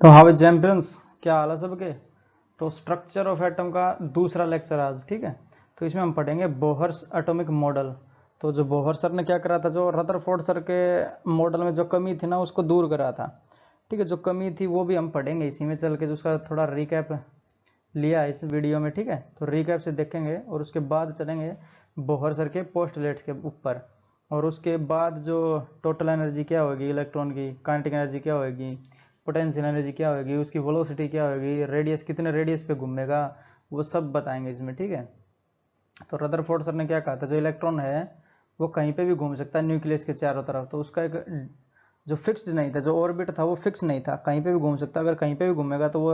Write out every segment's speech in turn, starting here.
तो how champions, क्या हाल है सबके। तो स्ट्रक्चर ऑफ एटम का दूसरा लेक्चर आज, ठीक है। तो इसमें हम पढ़ेंगे बोहर्स एटॉमिक मॉडल। तो जो बोहर सर ने क्या करा था, जो रदरफोर्ड सर के मॉडल में जो कमी थी ना उसको दूर करा था, ठीक है। जो कमी थी वो भी हम पढ़ेंगे इसी में चल के, जो उसका थोड़ा रिकैप लिया है इस वीडियो में, ठीक है। तो रिकैप से देखेंगे और उसके बाद चलेंगे बोहर सर के पोस्टुलेट्स के ऊपर, और उसके बाद जो टोटल एनर्जी क्या होगी इलेक्ट्रॉन की, काइनेटिक एनर्जी क्या होगी, पोटेंशियल एनर्जी क्या होगी, उसकी वेलोसिटी क्या होगी, रेडियस कितने रेडियस पे घूमेगा, वो सब बताएंगे इसमें, ठीक है। तो रदरफोर्ड सर ने क्या कहा था, जो इलेक्ट्रॉन है वो कहीं पे भी घूम सकता है न्यूक्लियस के चारों तरफ। तो उसका एक जो फिक्स्ड नहीं था, जो ऑर्बिट था वो फिक्स नहीं था, कहीं पे भी घूम सकता। अगर कहीं पे भी घूमेगा तो वो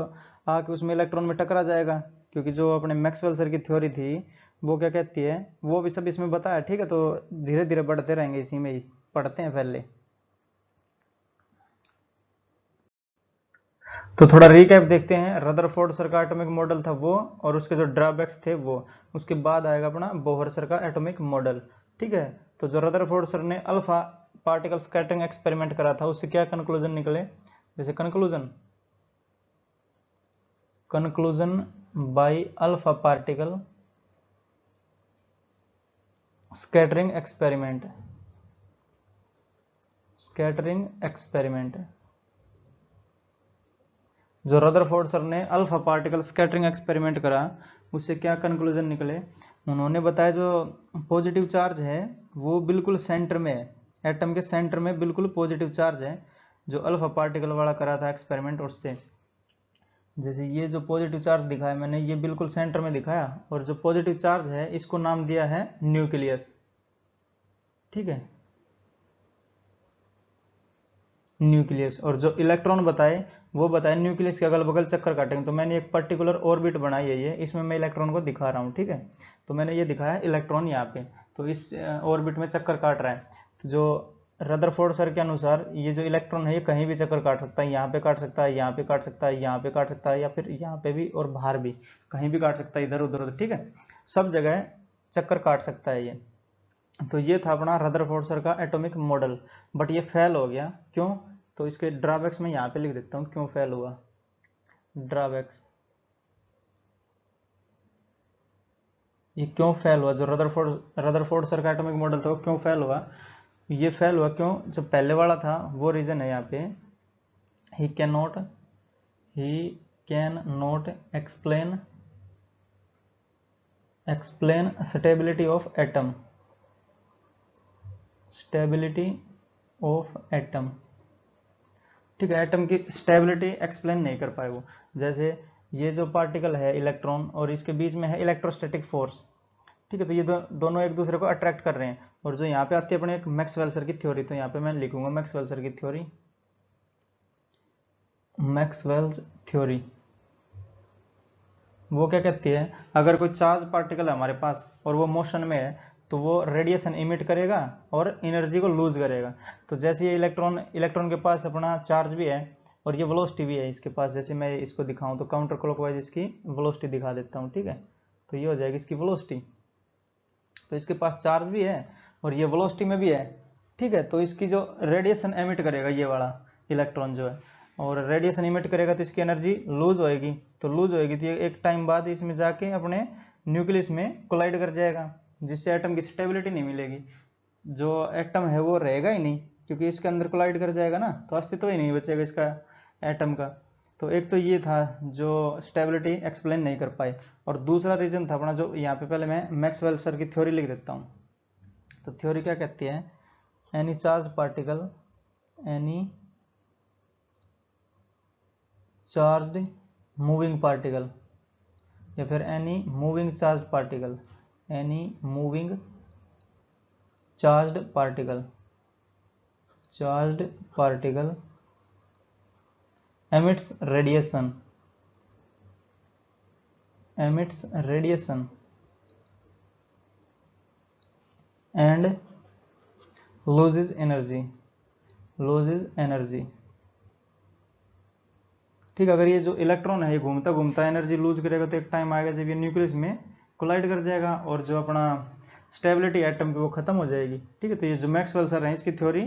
आके उसमें इलेक्ट्रॉन में टकरा जाएगा, क्योंकि जो अपने मैक्सवेल सर की थ्योरी थी वो क्या कहती है, वो भी सब इसमें बताया, ठीक है। तो धीरे धीरे बढ़ते रहेंगे, इसी में ही पढ़ते हैं पहले। तो थोड़ा रिकैप देखते हैं। रदरफोर्ड सर का एटॉमिक मॉडल था वो, और उसके जो ड्रॉबैक्स थे वो। उसके बाद आएगा अपना बोहर सर का एटॉमिक मॉडल, ठीक है। तो जो रदरफोर्ड सर ने अल्फा पार्टिकल स्कैटरिंग एक्सपेरिमेंट करा था, उससे क्या कंक्लूजन निकले, जैसे conclusion by alpha particle scattering experiment. जो रदरफोर्ड सर ने अल्फा पार्टिकल स्कैटरिंग एक्सपेरिमेंट करा, उससे क्या कंक्लूजन निकले, उन्होंने बताया जो पॉजिटिव चार्ज है वो बिल्कुल सेंटर में है, एटम के सेंटर में बिल्कुल पॉजिटिव चार्ज है, जो अल्फा पार्टिकल वाला करा था एक्सपेरिमेंट उससे। जैसे ये जो पॉजिटिव चार्ज दिखाया मैंने, ये बिल्कुल सेंटर में दिखाया, और जो पॉजिटिव चार्ज है इसको नाम दिया है न्यूक्लियस, ठीक है, न्यूक्लियस। और जो इलेक्ट्रॉन बताए वो बताए न्यूक्लियस के अगल बगल चक्कर काटेंगे। तो मैंने एक पर्टिकुलर ऑर्बिट बनाई है, ये इसमें मैं इलेक्ट्रॉन को दिखा रहा हूँ, ठीक है। तो मैंने ये दिखाया इलेक्ट्रॉन यहाँ पे, तो इस ऑर्बिट में चक्कर काट रहा है। तो जो रदरफोर्ड सर के अनुसार ये जो इलेक्ट्रॉन है ये कहीं भी चक्कर काट सकता है, यहाँ पे काट सकता है, यहाँ पे काट सकता है, यहाँ पे काट सकता है, या फिर यहाँ पे भी और बाहर भी कहीं भी काट सकता है, इधर उधर, ठीक है। सब जगह चक्कर काट सकता है ये। तो ये था अपना रदरफोर्ड सर का एटॉमिक मॉडल, बट ये फेल हो गया, क्यों। तो इसके ड्रॉबैक्स में यहाँ पे लिख देता हूँ क्यों फेल हुआ। ड्रॉबैक्स, ये क्यों फेल हुआ, जो रदरफोर्ड सर का एटॉमिक मॉडल था वो क्यों फेल हुआ। ये फेल हुआ क्यों, जो पहले वाला था वो रीजन है यहाँ पे, he can not explain stability of atom, ठीक है। एटम की स्टेबिलिटी एक्सप्लेन नहीं कर पाए वो। जैसे ये जो पार्टिकल है इलेक्ट्रॉन, और इसके बीच में है इलेक्ट्रोस्टैटिक फोर्स, ठीक है। तो ये दोनों एक दूसरे को अट्रैक्ट कर रहे हैं। और जो यहाँ पे आती है अपने एक मैक्सवेल सर की थ्योरी, तो यहाँ पे मैं लिखूंगा मैक्सवेल सर की थ्योरी, मैक्सवेल्स थ्योरी। वो क्या कहती है, अगर कोई चार्ज पार्टिकल है हमारे पास और वो मोशन में है, तो वो रेडिएशन इमिट करेगा और एनर्जी को लूज करेगा। तो जैसे ये इलेक्ट्रॉन के पास अपना चार्ज भी है और ये वेलोसिटी भी है इसके पास। जैसे मैं इसको दिखाऊं तो काउंटर क्लॉकवाइज इसकी वेलोसिटी दिखा देता हूँ, ठीक है। तो ये हो जाएगी इसकी वेलोसिटी। तो इसके पास चार्ज भी है और ये वेलोसिटी में भी है, ठीक है। तो इसकी जो रेडिएशन एमिट करेगा ये वाला इलेक्ट्रॉन जो है, और रेडिएशन इमिट करेगा तो इसकी एनर्जी लूज होएगी। तो लूज होएगी तो एक टाइम बाद इसमें जाके अपने न्यूक्लियस में कोलाइड कर जाएगा, जिससे एटम की स्टेबिलिटी नहीं मिलेगी। जो एटम है वो रहेगा ही नहीं, क्योंकि इसके अंदर कोलाइड कर जाएगा ना, तो अस्तित्व ही नहीं बचेगा इसका एटम का। तो एक तो ये था जो स्टेबिलिटी एक्सप्लेन नहीं कर पाए, और दूसरा रीजन था अपना, जो यहाँ पे पहले मैं मैक्सवेल सर की थ्योरी लिख देता हूँ। तो थ्योरी क्या कहती है, any charge particle, any charged moving particle, या फिर any moving charge particle, any moving charged particle emits radiation and loses energy, ठीक। अगर ये जो इलेक्ट्रॉन है ये घूमता घूमता एनर्जी लूज करेगा, तो एक टाइम आएगा जब ये न्यूक्लियस में कोलाइड कर जाएगा, और जो अपना स्टेबिलिटी एटम की वो खत्म हो जाएगी, ठीक है। तो ये जो मैक्सवेल सर है इसकी थ्योरी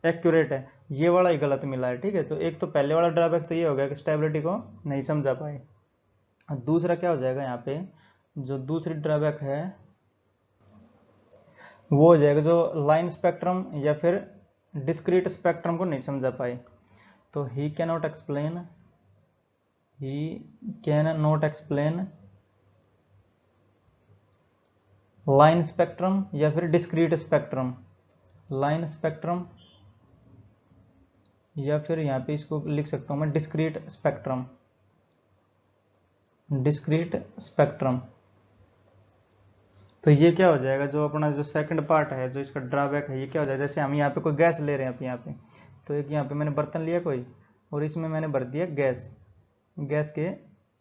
एक्यूरेट है। ये वाला ही गलत मिला है, ठीक है। तो एक तो पहले वाला ड्रॉबैक तो ये हो गया कि स्टेबिलिटी को नहीं समझा पाए। दूसरा क्या हो जाएगा यहाँ पे, जो दूसरी ड्रॉबैक है वो हो जाएगा जो लाइन स्पेक्ट्रम या फिर डिस्क्रीट स्पेक्ट्रम को नहीं समझा पाए। तो he can not explain line spectrum या फिर डिस्क्रीट स्पेक्ट्रम, लाइन स्पेक्ट्रम या फिर यहाँ पे इसको लिख सकता हूँ मैं डिस्क्रीट स्पेक्ट्रम, डिस्क्रीट स्पेक्ट्रम। तो ये क्या हो जाएगा, जो अपना जो सेकंड पार्ट है, जो इसका ड्रॉबैक है, ये क्या हो जाएगा, जैसे हम यहाँ पे कोई गैस ले रहे हैं यहाँ पे, तो एक यहाँ पे मैंने बर्तन लिया कोई और इसमें मैंने भर दिया गैस, गैस के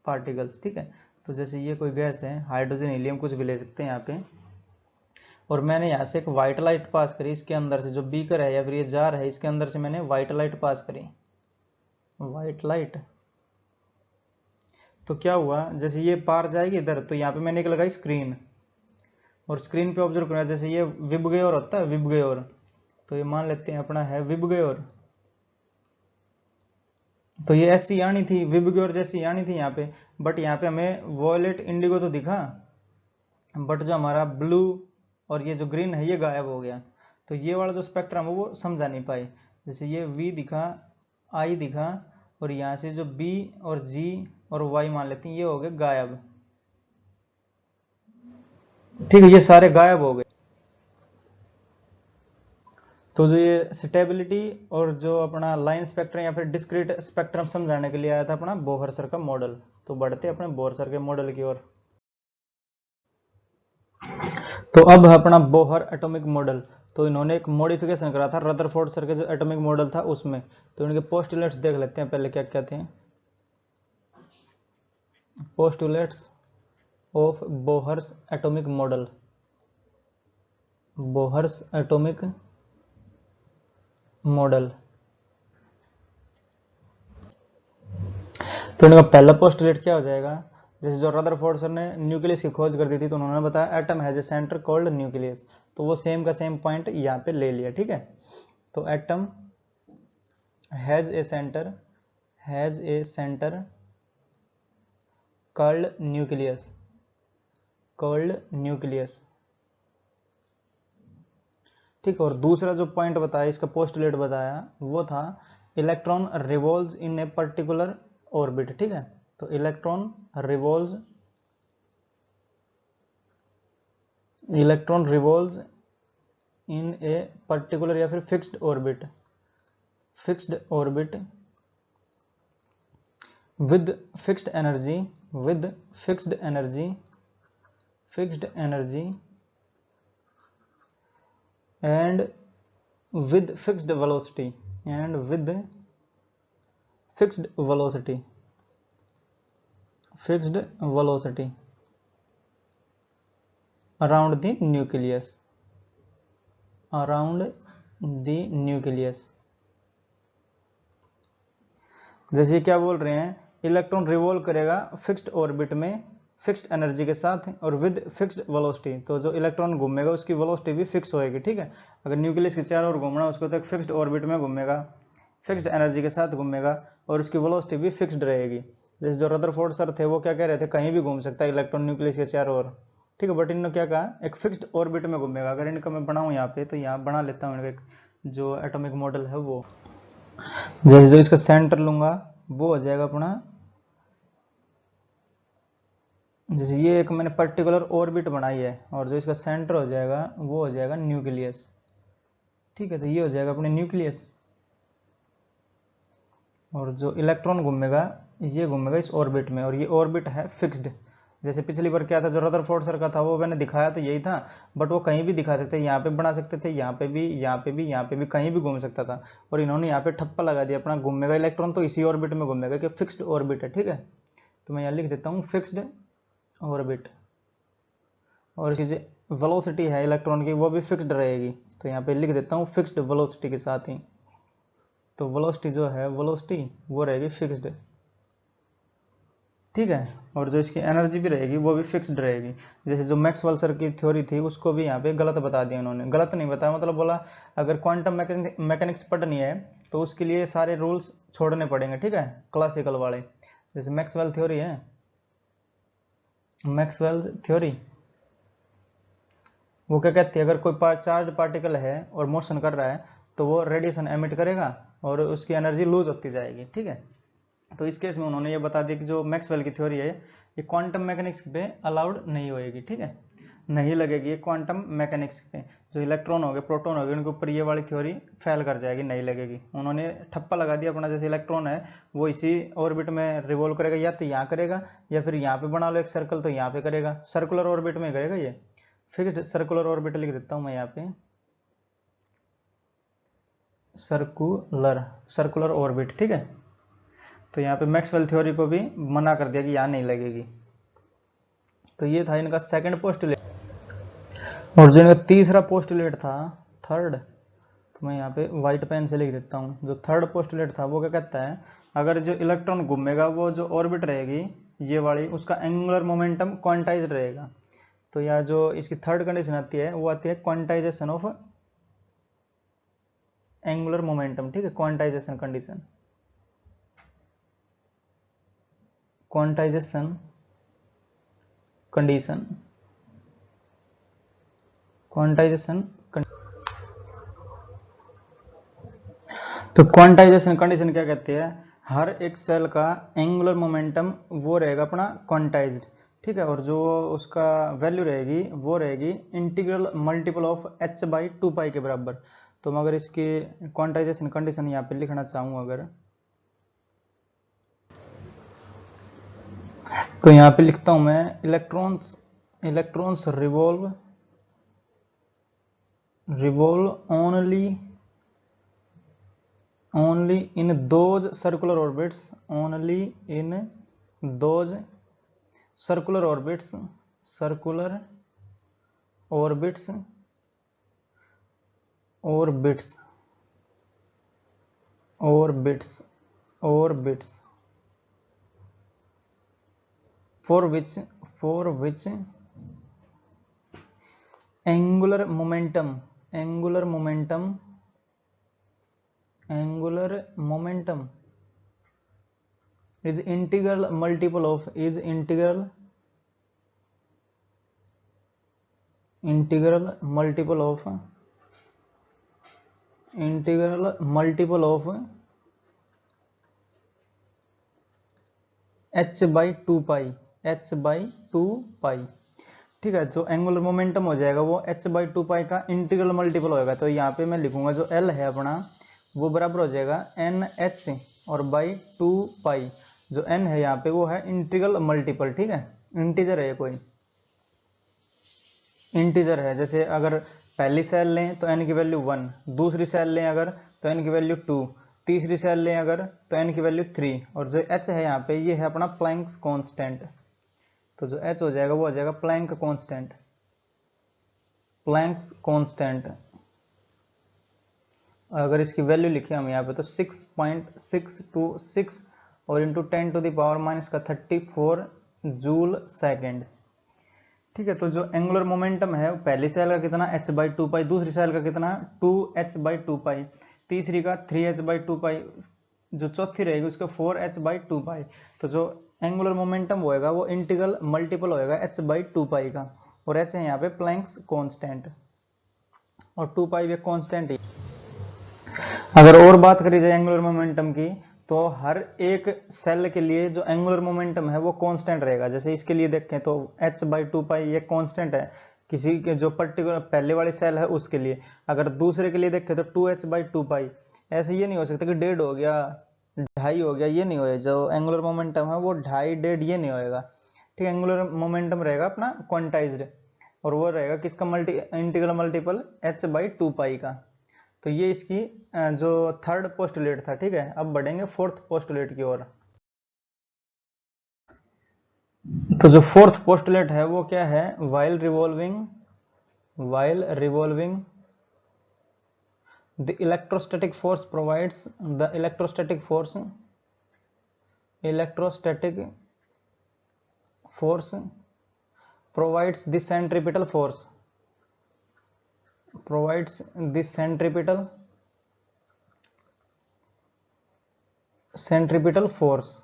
पार्टिकल्स, ठीक है। तो जैसे ये कोई गैस है, हाइड्रोजन हीलियम कुछ भी ले सकते हैं यहाँ पे, और मैंने यहाँ से एक वाइट लाइट पास करी इसके अंदर से, जो बीकर है या फिर ये जार है इसके अंदर से मैंने वाइट लाइट पास करी, वाइट लाइट। तो क्या हुआ, जैसे ये पार जाएगी इधर, तो यहाँ पे मैंने एक लगाई स्क्रीन, और स्क्रीन पे ऑब्जर्व करना, जैसे ये विबगयोर होता है, विबगयोर, तो ये मान लेते हैं अपना है विबगयोर। तो ये ऐसी आनी थी, विबगयोर जैसी आनी थी यहाँ पे, बट यहाँ पे हमें वॉयलेट इंडिगो तो दिखा, बट जो हमारा ब्लू और ये जो ग्रीन है ये गायब हो गया। तो ये वाला जो स्पेक्ट्रम है वो समझा नहीं पाए। जैसे ये वी दिखा, आई दिखा, और यहाँ से जो बी और जी और वाई मान लेते हैं ये हो गए गायब, ठीक है, ये सारे गायब हो गए। तो जो ये स्टेबिलिटी और जो अपना लाइन स्पेक्ट्रम या फिर डिस्क्रीट स्पेक्ट्रम समझाने के लिए आया था अपना बोहर सर का मॉडल। तो बढ़ते अपने बोहर सर के मॉडल की ओर। तो अब है अपना बोहर एटॉमिक मॉडल। तो इन्होंने एक मॉडिफिकेशन करा था रदरफोर्ड सर के जो एटॉमिक मॉडल था उसमें। तो इनके पोस्टुलेट्स देख लेते हैं पहले क्या क्या थे। Postulates of Bohr's atomic model, Bohr's atomic model. तो इनका पहला पोस्टुलेट क्या हो जाएगा, जैसे जो रदरफोर्ड सर ने न्यूक्लियस की खोज कर दी थी तो उन्होंने बताया atom has a centre called nucleus. तो वो सेम का सेम पॉइंट यहाँ पे ले लिया, ठीक है। तो atom has a centre called nucleus, ठीक है। और दूसरा जो पॉइंट बताया, इसका पोस्टुलेट बताया, वो था electron revolves in a particular orbit, ठीक है। तो electron revolves in a particular या फिर fixed orbit with fixed energy and with fixed velocity around the nucleus। जैसे क्या बोल रहे हैं, इलेक्ट्रॉन रिवॉल्व करेगा फिक्स्ड ऑर्बिट में फिक्स्ड एनर्जी के साथ और विद फिक्स्ड वेलोसिटी। तो जो इलेक्ट्रॉन घूमेगा उसकी वेलोसिटी भी फिक्स होएगी, ठीक है। अगर न्यूक्लियस के चारों ओर घूमना उसको तो एक फिक्स्ड ऑर्बिट में घूमेगा, फिक्स्ड एनर्जी के साथ घूमेगा और उसकी वेलोसिटी भी फिक्स्ड रहेगी। जैसे जो रदरफोर्ड सर थे वो क्या कह रहे थे, कहीं भी घूम सकता है इलेक्ट्रॉन न्यूक्लियस के चारों ओर, ठीक है। बट इन्होंने क्या कहा, एक फिक्स्ड ऑर्बिट में घूमेगा। अगर इनका मैं बनाऊँ यहाँ पे, तो यहाँ बना लेता हूँ इनका जो एटॉमिक मॉडल है वो। जैसे जो इसका सेंटर लूंगा वो हो जाएगा अपना, जैसे ये एक मैंने पर्टिकुलर ऑर्बिट बनाई है और जो इसका सेंटर हो जाएगा वो हो जाएगा न्यूक्लियस, ठीक है। तो ये हो जाएगा अपने न्यूक्लियस, और जो इलेक्ट्रॉन घूमेगा ये घूमेगा इस ऑर्बिट में, और ये ऑर्बिट है फिक्स्ड। जैसे पिछली बार क्या था, जो रदरफोर्ड सर का था वो मैंने दिखाया तो यही था, बट वो कहीं भी दिखा सकते, यहाँ पे बना सकते थे, यहाँ पे भी, यहाँ पे भी, यहाँ पे भी, कहीं भी घूम सकता था। और इन्होंने यहाँ पे ठप्पा लगा दिया, अपना घूमेगा इलेक्ट्रॉन तो इसी ऑर्बिट में घूमेगा, कि फिक्स्ड ऑर्बिट है, ठीक है। तो मैं यहाँ लिख देता हूँ फिक्स्ड ऑर्बिट, और इसकी जो वेलोसिटी है इलेक्ट्रॉन की वो भी फिक्स्ड रहेगी। तो यहाँ पे लिख देता हूँ फिक्स्ड वेलोसिटी के साथ ही। तो वेलोसिटी जो है, वेलोसिटी वो रहेगी फिक्स्ड, ठीक है। और जो इसकी एनर्जी भी रहेगी वो भी फिक्स्ड रहेगी। जैसे जो मैक्सवेल सर की थ्योरी थी उसको भी यहाँ पे गलत बता दिया उन्होंने, गलत नहीं बताया, मतलब बोला अगर क्वांटम मैकेनिक्स पढ़नी है तो उसके लिए सारे रूल्स छोड़ने पड़ेंगे, ठीक है, क्लासिकल वाले। जैसे मैक्सवेल थ्योरी है, मैक्सवेल थ्योरी वो क्या कहती है, अगर कोई चार्ज पार्टिकल है और मोशन कर रहा है तो वो रेडिएशन एमिट करेगा और उसकी एनर्जी लूज होती जाएगी, ठीक है। तो इस केस में उन्होंने ये बता दिया कि जो मैक्सवेल की थ्योरी है ये क्वांटम मैकेनिक्स पे अलाउड नहीं होएगी, ठीक है, नहीं लगेगी ये क्वांटम मैकेनिक्स पे। जो इलेक्ट्रॉन हो गए, प्रोटॉन हो गए, उनके ऊपर ये वाली थ्योरी फेल कर जाएगी, नहीं लगेगी। उन्होंने ठप्पा लगा दिया अपना, जैसे इलेक्ट्रॉन है वो इसी ऑर्बिट में रिवॉल्व करेगा, या तो यहाँ करेगा या फिर यहाँ पे बना लो एक सर्कल तो यहाँ पे करेगा, सर्कुलर ऑर्बिट में करेगा ये। फिक्स्ड सर्कुलर ऑर्बिट लिख देता हूँ मैं यहाँ पे, सर्कुलर ऑर्बिट, ठीक है। तो यहाँ पे मैक्सवेल थ्योरी को भी मना कर दिया कि यहाँ नहीं लगेगी। तो ये था इनका सेकंड पोस्टुलेट। और जो इनका तीसरा पोस्टुलेट था, थर्ड, तो मैं यहाँ पे व्हाइट पेन से लिख देता हूँ। जो थर्ड पोस्टुलेट था वो क्या कहता है, अगर जो इलेक्ट्रॉन घूमेगा वो जो ऑर्बिट रहेगी ये वाली, उसका एंगुलर मोमेंटम क्वांटाइज्ड रहेगा। तो यहाँ जो इसकी थर्ड कंडीशन आती है वो आती है क्वांटाइजेशन ऑफ एंगुलर मोमेंटम, ठीक है, quantization condition, quantization condition, quantization. तो क्वांटाइजेशन कंडीशन क्या कहती है, हर एक सेल का एंगुलर मोमेंटम वो रहेगा अपना क्वांटाइज्ड, ठीक है, और जो उसका वैल्यू रहेगी वो रहेगी इंटीग्रल मल्टीपल ऑफ h/2 के बराबर। तो मैं अगर इसकी क्वांटाइजेशन कंडीशन यहाँ पे लिखना चाहूँ अगर, तो यहाँ पे लिखता हूँ मैं, electrons revolve only in those circular orbits, only in those circular orbits for which angular momentum is integral multiple of h/2 पाई, ठीक है। जो एंगुलर मोमेंटम हो जाएगा वो h/2 का इंटीग्रल मल्टीपल होगा। तो यहाँ पे मैं लिखूंगा जो L है अपना वो बराबर हो जाएगा NH और बाई 2 जो N है यहाँ पे वो है इंटीग्रल मल्टीपल, ठीक है, इंटीजर है, कोई इंटीजर है। जैसे अगर पहली सेल लें तो n की वैल्यू 1, दूसरी सेल लें अगर तो n की वैल्यू 2, तीसरी सेल लें अगर तो n की वैल्यू 3, और जो h है यहाँ पे ये है अपना प्लैंक्स कांस्टेंट। तो जो h हो जाएगा वो हो जाएगा प्लैंक कांस्टेंट। अगर इसकी वैल्यू लिखे हम यहाँ पे तो 6.626 और इंटू 10⁻⁻34 जूल सेकेंड, ठीक है। तो जो एंगुलर मोमेंटम है पहली सेल का कितना h/2, दूसरी सेल का कितना 2h/2, तीसरी का 3h/2, जो चौथी रहेगी उसका 4h/2। तो जो एंगुलर मोमेंटम होएगा वो इंटीग्रल मल्टीपल होएगा h/2 का, और h है यहाँ पे प्लैंक्स कांस्टेंट, और 2 भी कांस्टेंट ही। अगर और बात करी जाए एंगुलर मोमेंटम की, तो हर एक सेल के लिए जो एंगुलर मोमेंटम है वो कांस्टेंट रहेगा। जैसे इसके लिए देखें तो h/2 ये कांस्टेंट है किसी के जो पर्टिकुलर पहले वाली सेल है उसके लिए। अगर दूसरे के लिए देखें तो 2h/2, ऐसे ये नहीं हो सकता कि 1.5 हो गया 2.5 हो गया, ये नहीं होगा। जो एंगुलर मोमेंटम है वो 2.5 1.5 ये नहीं होएगा, ठीक है। एंगुलर मोमेंटम रहेगा अपना क्वांटाइज्ड, और वो रहेगा किसका इंटीग्रल मल्टीपल h/2 का। तो ये इसकी जो थर्ड पोस्टुलेट था, ठीक है। अब बढ़ेंगे फोर्थ पोस्टुलेट की ओर। तो जो फोर्थ पोस्टुलेट है वो क्या है, while revolving the electrostatic force provides the electrostatic force provides the centripetal force centripetal force,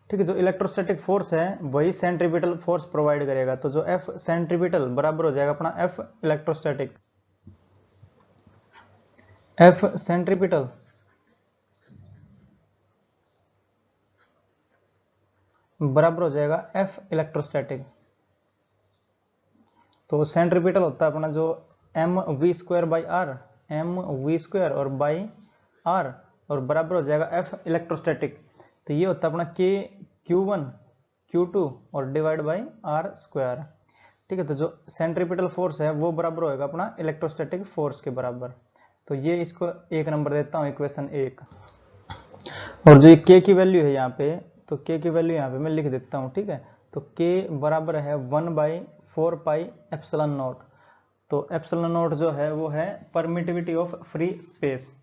ठीक है। जो इलेक्ट्रोस्टैटिक फोर्स है वही सेंट्रीपिटल फोर्स प्रोवाइड करेगा। तो जो एफ सेंट्रीपिटल बराबर हो जाएगा अपना एफ इलेक्ट्रोस्टैटिक। एफ सेंट्रीपिटल बराबर हो जाएगा एफ इलेक्ट्रोस्टैटिक। तो सेंट्रीपिटल होता है अपना जो m v square by r, m v square और बाई आर, और बराबर हो जाएगा एफ इलेक्ट्रोस्टैटिक। तो ये होता है अपना के Q1 Q2 और डिवाइड बाई आर स्क्वायर, ठीक है। तो जो सेंट्रीपिटल फोर्स है वो बराबर होएगा अपना इलेक्ट्रोस्टैटिक फोर्स के बराबर। तो ये इसको 1 नंबर देता हूँ, इक्वेशन 1। और जो के की वैल्यू है यहाँ पे, तो के की वैल्यू यहाँ पे मैं लिख देता हूँ, ठीक है। तो के बराबर है 1/4 पाई एप्सिलॉन नॉट। तो एप्सिलॉन नॉट जो है वो है परमिटिविटी ऑफ फ्री स्पेस,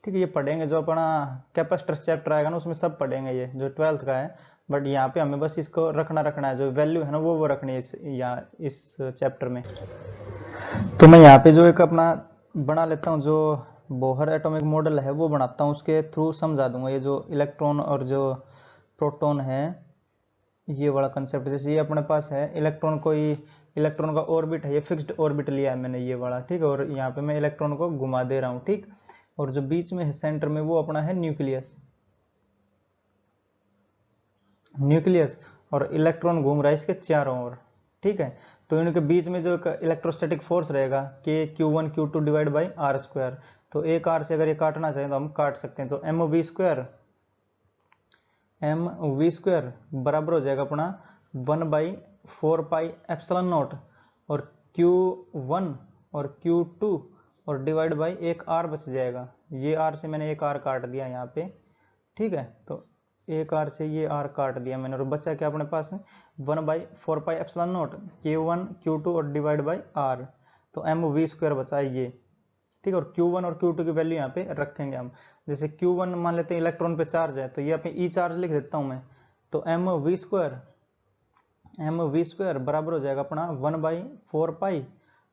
ठीक है। ये पढ़ेंगे जो अपना कैपेसिटर चैप्टर आएगा ना उसमें सब पढ़ेंगे, ये जो 12th का है। बट यहाँ पे हमें बस इसको रखना है, जो वैल्यू है ना वो रखनी है इस चैप्टर में। तो मैं यहाँ पे जो एक अपना बना लेता हूँ, जो बोहर एटॉमिक मॉडल है वो बनाता हूँ, उसके थ्रू समझा दूंगा ये जो इलेक्ट्रॉन और जो प्रोटॉन है ये वाला कंसेप्ट। जैसे ये अपने पास है इलेक्ट्रॉन, कोई इलेक्ट्रॉन का ऑर्बिट है, ये फिक्स्ड ऑर्बिट लिया है मैंने ये वाला, ठीक है। और यहाँ पे मैं इलेक्ट्रॉन को घुमा दे रहा हूँ, ठीक। और जो बीच में है सेंटर में वो अपना है न्यूक्लियस, न्यूक्लियस, और इलेक्ट्रॉन घूम रहा है इसके चारों ओर, ठीक है। तो इनके बीच में जो इलेक्ट्रोस्टैटिक फोर्स रहेगा के Q1 Q2 divide by are square. तो एक आर से अगर ये काटना चाहें तो हम काट सकते हैं। तो एम वी स्क्वायर बराबर हो जाएगा अपना 1/4 पाई एप्सिलॉन नॉट, और Q1 और Q2 और डिवाइड बाई एक आर बच जाएगा। ये आर से मैंने एक आर काट दिया यहाँ पे, ठीक है। तो एक आर से ये आर काट दिया मैंने, और बचा क्या अपने पास 1/4 पाई एप्सिलॉन नॉट Q1 Q2 और डिवाइड बाई आर। तो एम वी स्क्वायर बचा ये, ठीक है। और Q1 और Q2 की वैल्यू यहाँ पे रखेंगे हम। जैसे Q1 मान लेते हैं इलेक्ट्रॉन पे चार्ज है, तो ये पे ई चार्ज लिख देता हूँ मैं। तो एम वी स्क्वायर बराबर हो जाएगा अपना 1/4 पाई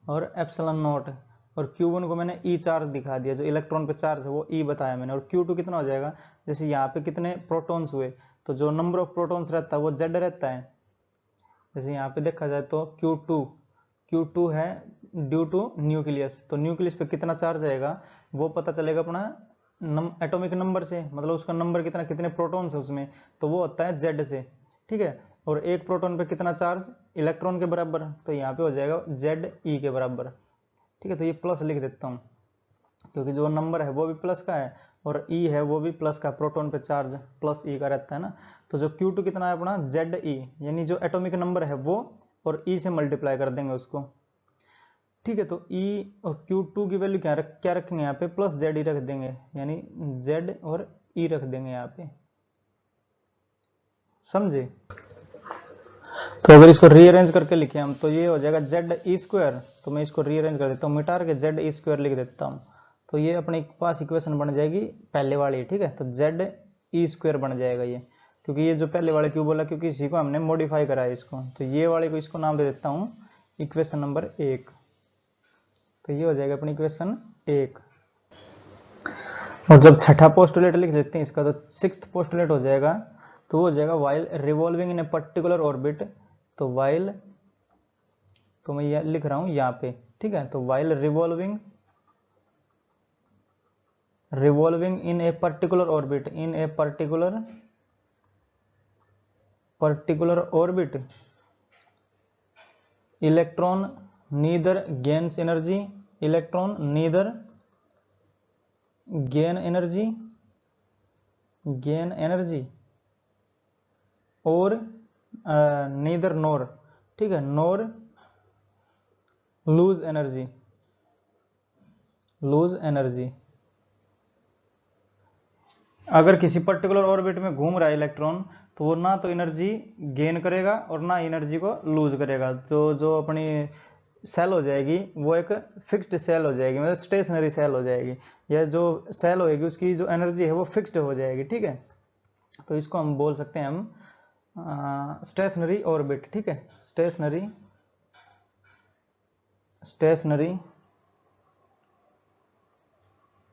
और एप्सिलॉन नॉट। और Q1 को मैंने ई चार्ज दिखा दिया, जो इलेक्ट्रॉन पे चार्ज है वो ई बताया मैंने। और Q2 कितना हो जाएगा, जैसे यहाँ पे कितने प्रोटॉन्स हुए, तो जो नंबर ऑफ प्रोटॉन्स रहता है वो Z रहता है। जैसे यहाँ पे देखा जाए तो Q2 है ड्यू टू न्यूक्लियस। तो न्यूक्लियस पे कितना चार्ज आएगा वो पता चलेगा अपना एटॉमिक नंबर से, मतलब उसका नंबर कितना, कितने प्रोटॉन्स है उसमें, तो वो होता है Z से, ठीक है। और एक प्रोटॉन पे कितना चार्ज, इलेक्ट्रॉन के बराबर, तो यहाँ पे हो जाएगा ZE के बराबर, ठीक है। तो ये प्लस लिख देता हूँ, क्योंकि जो नंबर है वो भी प्लस का है और ई है वो भी प्लस का, प्रोटॉन पे चार्ज प्लस ई का रहता है ना। तो जो Q2 कितना है अपना ZE, यानी जो एटॉमिक नंबर है वो, और ई से मल्टीप्लाई कर देंगे उसको, ठीक है। तो ई और Q2 की वैल्यू क्या रखेंगे यहाँ पे, प्लस ZE रख देंगे, यानी Z और ई रख देंगे यहाँ पे, समझे। तो अगर इसको रीअरेंज करके लिखे हम तो ये हो जाएगा ZE स्क्वायर। तो मैं इसको रीअरेंज कर देता हूँ, मिटा के ZE स्क्वायर लिख देता हूँ। तो ये अपने पास इक्वेशन बन जाएगी पहले वाली, ठीक है। तो ZE स्क्वायर बन जाएगा ये, क्योंकि ये जो पहले वाले क्यों बोला, क्योंकि इसी को हमने मॉडिफाई करा है इसको। तो ये वाले को इसको नाम दे देता हूँ इक्वेशन नंबर 1। तो ये हो जाएगा अपनी इक्वेशन 1। और जब छठा पोस्टुलेट लिख देते हैं इसका, तो 6th पोस्टुलेट हो जाएगा, तो वो हो जाएगा while revolving in a particular orbit. तो वाइल, तो मैं ये लिख रहा हूं यहाँ पे, ठीक है। तो while revolving in a particular orbit, in a particular orbit, electron neither gains energy, electron neither gain energy और नीदर नोर, ठीक है, नोर लूज एनर्जी। अगर किसी पर्टिकुलर ऑर्बिट में घूम रहा है इलेक्ट्रॉन, तो वो ना तो एनर्जी गेन करेगा और ना एनर्जी को लूज करेगा। तो जो अपनी सेल हो जाएगी वो एक फिक्स्ड सेल हो जाएगी, मतलब स्टेशनरी सेल हो जाएगी, या जो सेल होएगी उसकी जो एनर्जी है वो फिक्स्ड हो जाएगी, ठीक है। तो इसको हम बोल सकते हैं हम स्टेशनरी ऑर्बिट, ठीक है। Stationary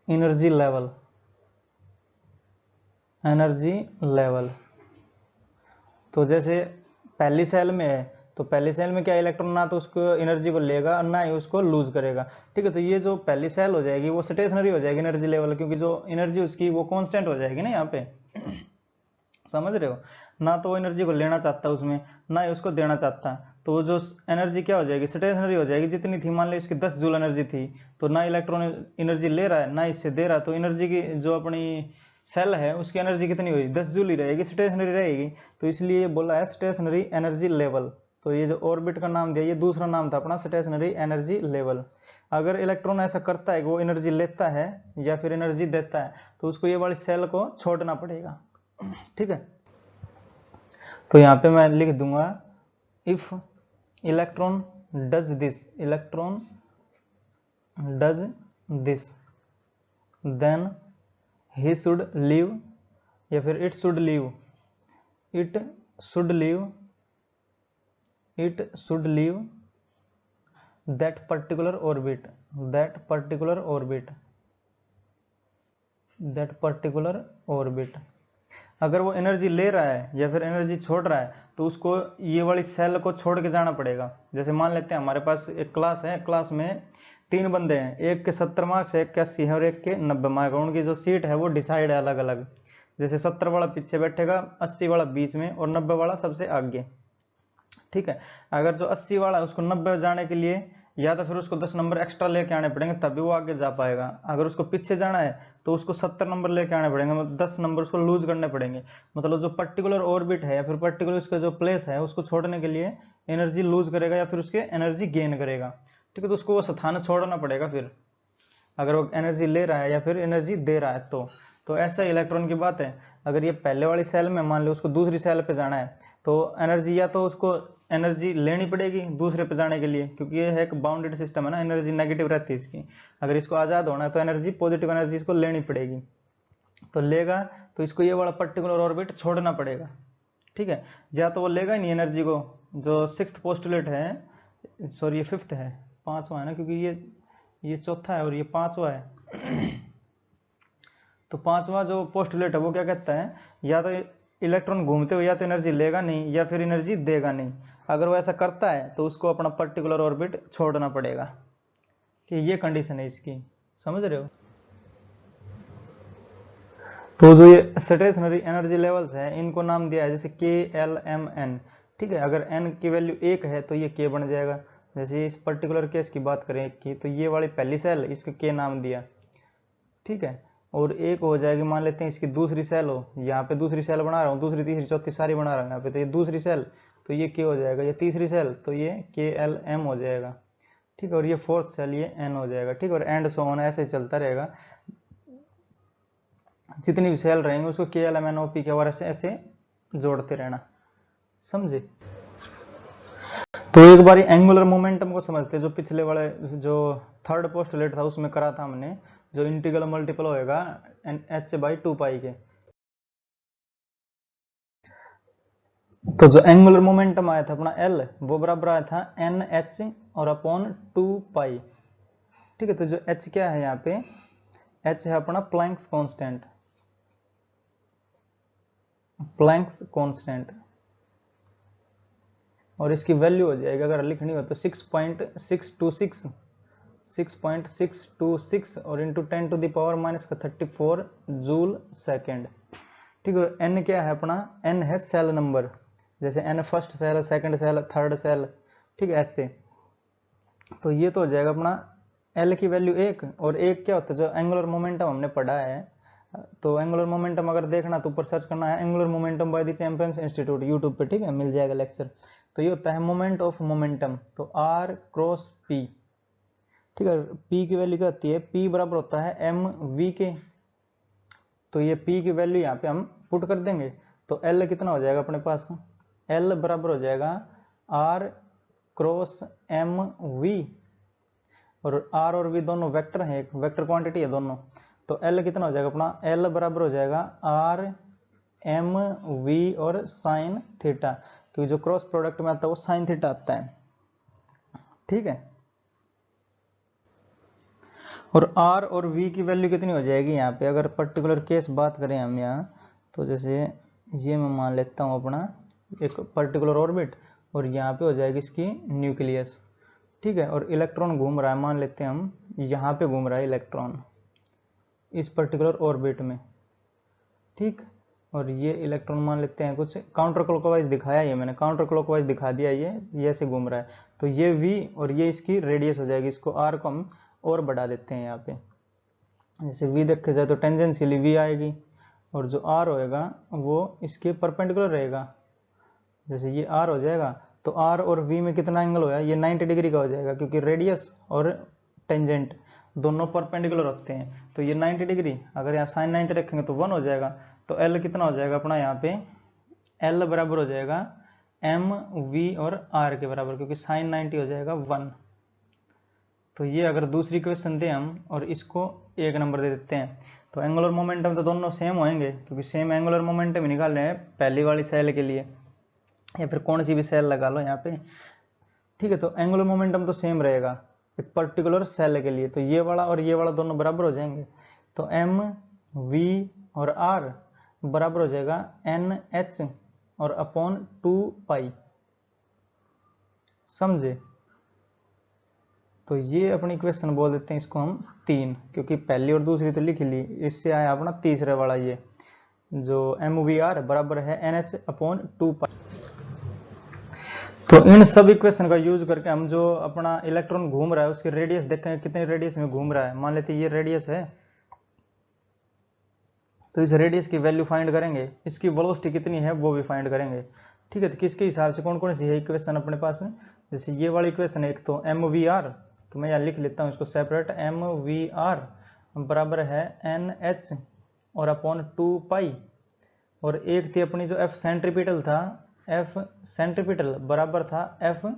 energy level, energy level. तो जैसे पहली सेल में है तो पहली सेल में क्या इलेक्ट्रॉन ना तो उसको एनर्जी को लेगा और ना ही उसको लूज करेगा, ठीक है। तो ये जो पहली सेल हो जाएगी वो स्टेशनरी हो जाएगी एनर्जी लेवल, क्योंकि जो एनर्जी उसकी वो कांस्टेंट हो जाएगी ना यहाँ पे, समझ रहे हो। ना तो वो एनर्जी को लेना चाहता है उसमें, ना ही उसको देना चाहता है, तो वो जो एनर्जी क्या हो जाएगी स्टेशनरी हो जाएगी। जितनी थी मान लो इसकी 10 जूल एनर्जी थी, तो ना इलेक्ट्रॉन एनर्जी ले रहा है ना इससे दे रहा है, तो एनर्जी की जो अपनी सेल है उसकी एनर्जी कितनी हुई 10 जूल ही रहेगी, स्टेशनरी रहेगी। तो इसलिए ये बोला है स्टेशनरी एनर्जी लेवल। तो ये जो ऑर्बिट का नाम दिया ये दूसरा नाम था अपना स्टेशनरी एनर्जी लेवल। अगर इलेक्ट्रॉन ऐसा करता है कि वो एनर्जी लेता है या फिर एनर्जी देता है तो उसको ये वाली सेल को छोड़ना पड़ेगा, ठीक है। तो यहाँ पे मैं लिख दूंगा if electron does this, electron does this then he should leave, या फिर it should leave, it should leave, it should leave that particular orbit, that particular orbit, that particular orbit. अगर वो एनर्जी ले रहा है या फिर एनर्जी छोड़ रहा है तो उसको ये वाली सेल को छोड़ के जाना पड़ेगा। जैसे मान लेते हैं हमारे पास एक क्लास है, क्लास में 3 बंदे हैं, एक के 70 मार्क्स है, एक के 80 है और एक के 90 मार्क है। उनकी जो सीट है वो डिसाइड है अलग अलग, जैसे 70 वाला पीछे बैठेगा, 80 वाला बीच में और 90 वाला सबसे आगे, ठीक है। अगर जो 80 वाला है उसको 90 जाने के लिए या तो फिर उसको 10 नंबर एक्स्ट्रा लेके आने पड़ेंगे तभी वो आगे जा पाएगा। अगर उसको पीछे जाना है तो उसको 70 नंबर लेके आने पड़ेंगे, मतलब 10 नंबर उसको लूज करने पड़ेंगे। मतलब जो पर्टिकुलर ऑर्बिट है या फिर पर्टिकुलर उसका जो प्लेस है उसको छोड़ने के लिए एनर्जी लूज करेगा या फिर उसके एनर्जी गेन करेगा, ठीक है। तो उसको वो स्थान छोड़ना पड़ेगा फिर, अगर वो एनर्जी ले रहा है या फिर एनर्जी दे रहा है तो ऐसा इलेक्ट्रॉन की बात है। अगर ये पहले वाली सेल में मान लो उसको दूसरी सेल पे जाना है तो एनर्जी या तो उसको एनर्जी लेनी पड़ेगी दूसरे पे जाने के लिए, क्योंकि ये है एक बाउंडेड सिस्टम है ना, एनर्जी नेगेटिव रहती है इसकी। अगर इसको आज़ाद होना है तो एनर्जी पॉजिटिव एनर्जी इसको लेनी पड़ेगी, तो लेगा तो इसको ये वाला पर्टिकुलर ऑर्बिट छोड़ना पड़ेगा, ठीक है। या तो वो लेगा ही नहीं एनर्जी को, जो 6th पोस्टुलेट है, सॉरी ये 5th है, 5वां है ना, क्योंकि ये चौथा है और ये 5वां है। तो 5वां जो पोस्टुलेट है वो क्या कहता है, या तो इलेक्ट्रॉन घूमते हुए या तो एनर्जी लेगा नहीं या फिर एनर्जी देगा नहीं। अगर वो ऐसा करता है तो उसको अपना पर्टिकुलर ऑर्बिट छोड़ना पड़ेगा, कि ये कंडीशन है इसकी, समझ रहे हो। तो जो ये स्टेशनरी एनर्जी लेवल्स है इनको नाम दिया है जैसे KLMN, ठीक है। अगर n की वैल्यू 1 है तो ये k बन जाएगा। जैसे इस पर्टिकुलर केस की बात करें की, तो ये वाली पहली सेल इसको k नाम दिया, ठीक है। और एक हो जाएगी, मान लेते हैं इसकी दूसरी सेल हो, यहाँ पे दूसरी सेल बना रहा हूँ, दूसरी तीसरी चौथी सारी बना रहा हूँ यहाँ पे, तो ये दूसरी सेल तो ये k हो जाएगा, ये तीसरी सेल तो ये KLM हो जाएगा, ठीक है। और ये 4th सेल ये n हो जाएगा, ठीक है। और एंड सो ऑन ऐसे चलता रहेगा, जितनी भी सेल रहेंगे उसको KLMNOP के बारे से ऐसे जोड़ते रहना, समझे। तो एक बार एंगुलर मोमेंटम को समझते, जो पिछले वाले जो 3rd पोस्टुलेट था उसमें करा था हमने, जो इंटीग्रल मल्टीपल होएगा h/2 के। तो जो एंगुलर मोमेंटम आया था अपना L वो बराबर आया था NH और अपॉन 2 ठीक है। तो जो h क्या है यहाँ पे, h है अपना प्लैंक्स कांस्टेंट, प्लैंक्स कांस्टेंट, और इसकी वैल्यू हो जाएगी अगर लिखनी हो तो 6.626 और इंटू 10⁻⁻34 जूल सेकेंड, ठीक है। n क्या है अपना, n है सेल नंबर, जैसे n first shell, second shell, third shell, ठीक है ऐसे। तो ये तो हो जाएगा अपना l की वैल्यू 1, और 1 क्या होता है, जो एंगुलर मोमेंटम हमने पढ़ा है। तो एंगुलर मोमेंटम अगर देखना तो ऊपर सर्च करना है angular momentum by the champions institute YouTube पे, ठीक है, मिल जाएगा लेक्चर। तो ये होता है मोमेंट ऑफ मोमेंटम, तो r क्रॉस p, ठीक है। p की वैल्यू क्या होती है, p बराबर होता है mv के। तो ये p की वैल्यू यहाँ पे हम पुट कर देंगे, तो l कितना हो जाएगा अपने पास, l बराबर हो जाएगा r क्रॉस mv, और r और v दोनों वेक्टर हैं, एक वेक्टर क्वांटिटी है दोनों। तो l कितना हो जाएगा अपना, l बराबर हो जाएगा r mv और साइन थीटा, क्योंकि जो क्रॉस प्रोडक्ट में आता है वो साइन थीटा आता है, ठीक है। और r और v की वैल्यू कितनी हो जाएगी यहाँ पे, अगर पर्टिकुलर केस बात करें हम यहाँ, तो जैसे ये मैं मान लेता हूँ अपना एक पर्टिकुलर ऑर्बिट, और यहाँ पे हो जाएगी इसकी न्यूक्लियस, ठीक है। और इलेक्ट्रॉन घूम रहा है, मान लेते हैं हम यहाँ पे घूम रहा है इलेक्ट्रॉन इस पर्टिकुलर ऑर्बिट में, ठीक। और ये इलेक्ट्रॉन मान लेते हैं कुछ काउंटर क्लॉकवाइज दिखाया, ये मैंने काउंटर क्लॉकवाइज दिखा दिया, ये ऐसे घूम रहा है। तो ये v और ये इसकी रेडियस हो जाएगी, इसको r को हम और बढ़ा देते हैं यहाँ पे। जैसे v देखे जाए तो टेंजेंशियली v आएगी, और जो r होएगा वो इसके परपेंडिकुलर रहेगा। जैसे ये r हो जाएगा तो r और v में कितना एंगल होगा, ये 90 डिग्री का हो जाएगा, क्योंकि रेडियस और टेंजेंट दोनों परपेंडिकुलर रखते हैं। तो ये 90 डिग्री, अगर यहाँ साइन 90 रखेंगे तो 1 हो जाएगा। तो L कितना हो जाएगा अपना यहाँ पे, L बराबर हो जाएगा m v और r के बराबर, क्योंकि साइन 90 हो जाएगा 1। तो ये अगर दूसरी क्वेश्चन दें हम और इसको 1 नंबर दे देते हैं, तो एंगुलर मोमेंटम तो दोनों सेम होंगे, क्योंकि सेम एंगुलर मोमेंटम ही निकाल रहे हैं पहली वाली सेल के लिए, या फिर कौन सी भी सेल लगा लो यहाँ पे, ठीक है। तो एंगुलर मोमेंटम तो सेम रहेगा एक पर्टिकुलर सेल के लिए, तो ये वाला और ये वाला दोनों बराबर हो जाएंगे। तो m v और r बराबर हो जाएगा NH और अपॉन 2 पाई, समझे। तो ये अपनी इक्वेशन बोल देते हैं इसको हम 3, क्योंकि पहली और दूसरी तो लिख ली, इससे आया अपना तीसरे वाला ये जो MVR बराबर है NH अपॉन 2 पाई। तो इन सब इक्वेशन का यूज करके हम जो अपना इलेक्ट्रॉन घूम रहा है उसकी रेडियस देखेंगे कितने रेडियस में घूम रहा है। मान लेते ये रेडियस है, तो इस रेडियस की वैल्यू फाइंड करेंगे, इसकी वेलोसिटी कितनी है वो भी फाइंड करेंगे, ठीक है। तो किसके हिसाब से कौन कौन सी है इक्वेशन अपने पास, जैसे ये वाली इक्वेशन है एक तो MVR, तो मैं यहाँ लिख लेता हूँ इसको सेपरेट, MVR बराबर है NH और अपॉन 2 पाई। और एक थी अपनी जो F सेंट्रीपिटल था, F सेंट्रीपिटल बराबर था F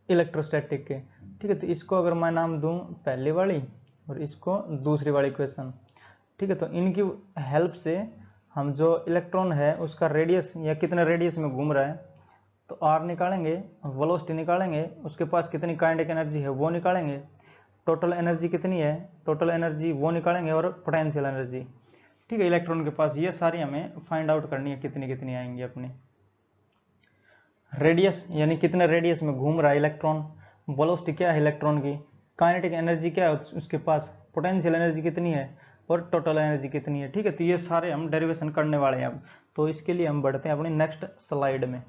इलेक्ट्रोस्टैटिक के, ठीक है। तो इसको अगर मैं नाम दूं पहली वाली और इसको दूसरी वाली इक्वेशन, ठीक है। तो इनकी हेल्प से हम जो इलेक्ट्रॉन है उसका रेडियस या कितने रेडियस में घूम रहा है तो r निकालेंगे, वेलोसिटी निकालेंगे, उसके पास कितनी काइनेटिक एनर्जी है वो निकालेंगे, टोटल एनर्जी कितनी है टोटल एनर्जी वो निकालेंगे, और पोटेंशियल एनर्जी, ठीक है। इलेक्ट्रॉन के पास ये सारी हमें फाइंड आउट करनी है कितनी कितनी आएंगी अपनी। रेडियस यानी कितने रेडियस में घूम रहा है इलेक्ट्रॉन, वेलोसिटी क्या है इलेक्ट्रॉन की, काइनेटिक एनर्जी क्या है उसके पास, पोटेंशियल एनर्जी कितनी है और टोटल एनर्जी कितनी है, ठीक है। तो ये सारे हम डेरिवेशन करने वाले हैं अब। तो इसके लिए हम बढ़ते हैं अपनी नेक्स्ट स्लाइड में।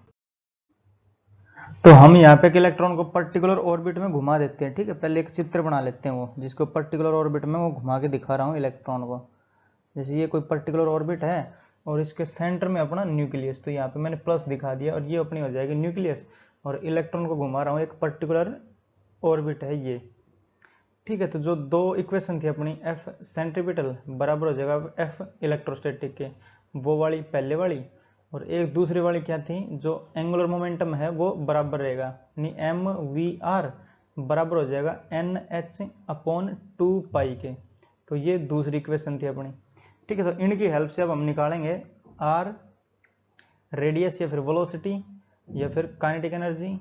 तो हम यहाँ पे इलेक्ट्रॉन को पर्टिकुलर ऑर्बिट में घुमा देते हैं, ठीक है। पहले एक चित्र बना लेते हैं वो जिसको पर्टिकुलर ऑर्बिट में वो घुमा के दिखा रहा हूँ इलेक्ट्रॉन को। जैसे ये कोई पर्टिकुलर ऑर्बिट है और इसके सेंटर में अपना न्यूक्लियस, तो यहाँ पे मैंने प्लस दिखा दिया और ये अपनी हो जाएगी न्यूक्लियस, और इलेक्ट्रॉन को घुमा रहा हूँ एक पर्टिकुलर ऑर्बिट है ये, ठीक है। तो जो दो इक्वेशन थी अपनी F सेंट्रीपिटल बराबर हो जाएगा F इलेक्ट्रोस्टैटिक के, वो वाली पहले वाली, और एक दूसरी वाली क्या थी जो एंगुलर मोमेंटम है वो बराबर रहेगा, यानी MVR बराबर हो जाएगा NH अपॉन 2 पाई के। तो ये दूसरी इक्वेशन थी अपनी, ठीक है। तो इनकी हेल्प से अब हम निकालेंगे R रेडियस या फिर वेलोसिटी या फिर काइनेटिक एनर्जी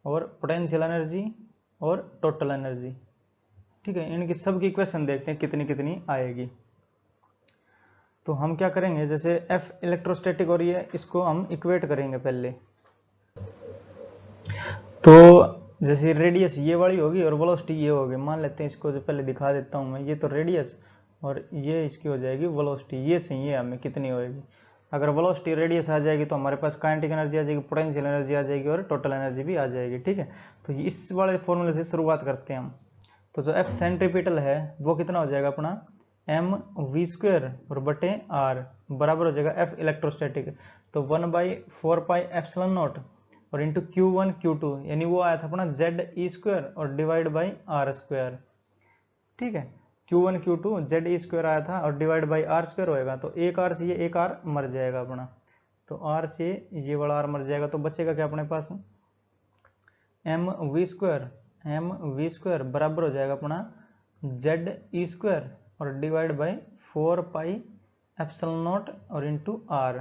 और पोटेंशियल एनर्जी और टोटल एनर्जी, ठीक है। इनकी सब की इक्वेशन देखते हैं कितनी कितनी आएगी। तो हम क्या करेंगे, जैसे F इलेक्ट्रोस्टैटिक और ये इसको हम इक्वेट करेंगे पहले। तो जैसे रेडियस ये वाली होगी और वेलोसिटी ये होगी, मान लेते हैं इसको जो पहले दिखा देता हूँ मैं, ये तो रेडियस और ये इसकी हो जाएगी वेलोसिटी, ये चाहिए हमें कितनी होएगी। अगर वेलोसिटी रेडियस आ जाएगी तो हमारे पास काइनेटिक एनर्जी आ जाएगी, पोटेंशियल एनर्जी आ जाएगी और टोटल एनर्जी भी आ जाएगी, ठीक है। तो इस वाले फॉर्मूले से शुरुआत करते हैं हम। तो जो F सेंट्रीपिटल है वो कितना हो जाएगा अपना MV² और बटे R बराबर हो जाएगा F इलेक्ट्रोस्टैटिक, तो 1/4 पाई एप्सिलॉन नॉट और इंटू Q1 Q2, यानी वो आया था अपना ZE² और डिवाइड बाई R², ठीक है। Q1 Q2 ZE² आया था और डिवाइड बाई R² होएगा, तो एक R से ये एक R मर जाएगा अपना, तो R से ये वाला R मर जाएगा, तो बचेगा क्या अपने पास MV² बराबर हो जाएगा अपना ZE² और divide by 4 pi epsilon naught और इंटू R,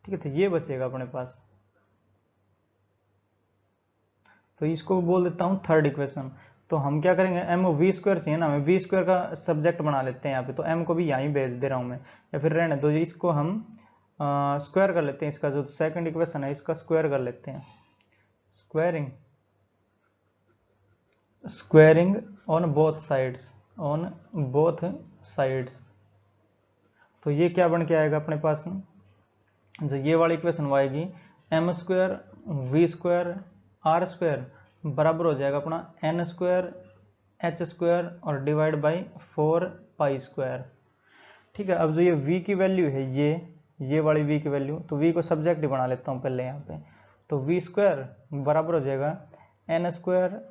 ठीक है। तो ये बचेगा अपने पास, तो इसको बोल देता हूँ थर्ड इक्वेशन। तो हम क्या करेंगे, MV² चाहिए ना, हमें V² का सब्जेक्ट बना लेते हैं यहाँ पे, तो M को भी यहीं भेज दे रहा हूँ मैं, या फिर रहने दो, इसको हम स्क्वायर कर लेते हैं इसका, जो सेकंड इक्वेशन है इसका स्क्वायर कर लेते हैं। स्क्वायरिंग ऑन बोथ साइड्स, तो ये क्या बन के आएगा अपने पास, जो ये वाली इक्वेशन आएगी m square v square r square बराबर हो जाएगा अपना एन स्क्वायर एच स्क्वायर और डिवाइड बाई 4 पाई स्क्वायर। ठीक है, अब जो ये v की वैल्यू है, ये वाली v की वैल्यू, तो v को सब्जेक्टिव बना लेता हूँ पहले यहाँ पे। तो v स्क्वायर बराबर हो जाएगा एन स्क्वायर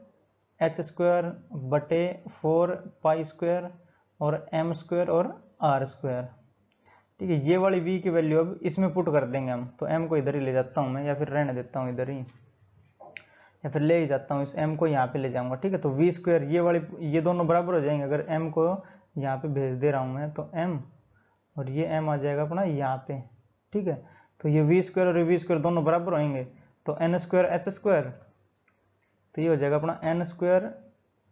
एच स्क्वायर बटे 4 पाई स्क्वायर और एम स्क्वायर और आर स्क्वायर। ठीक है, ये वाली v की वैल्यू अब इसमें पुट कर देंगे हम। तो m को इधर ही ले जाता हूँ मैं, या फिर रहने देता हूँ इधर ही, या फिर ले ही जाता हूँ, इस m को यहाँ पे ले जाऊंगा। ठीक है, तो v स्क्वायर ये दोनों बराबर हो जाएंगे। अगर m को यहाँ पे भेज दे रहा हूँ मैं, तो m और ये m आ जाएगा अपना यहाँ पे। ठीक है, तो ये v स्क्वायर और ये v स्क्वायर दोनों बराबर होंगे, तो n स्क्वायर एच स्क्वायर, तो ये हो जाएगा अपना n स्क्वायर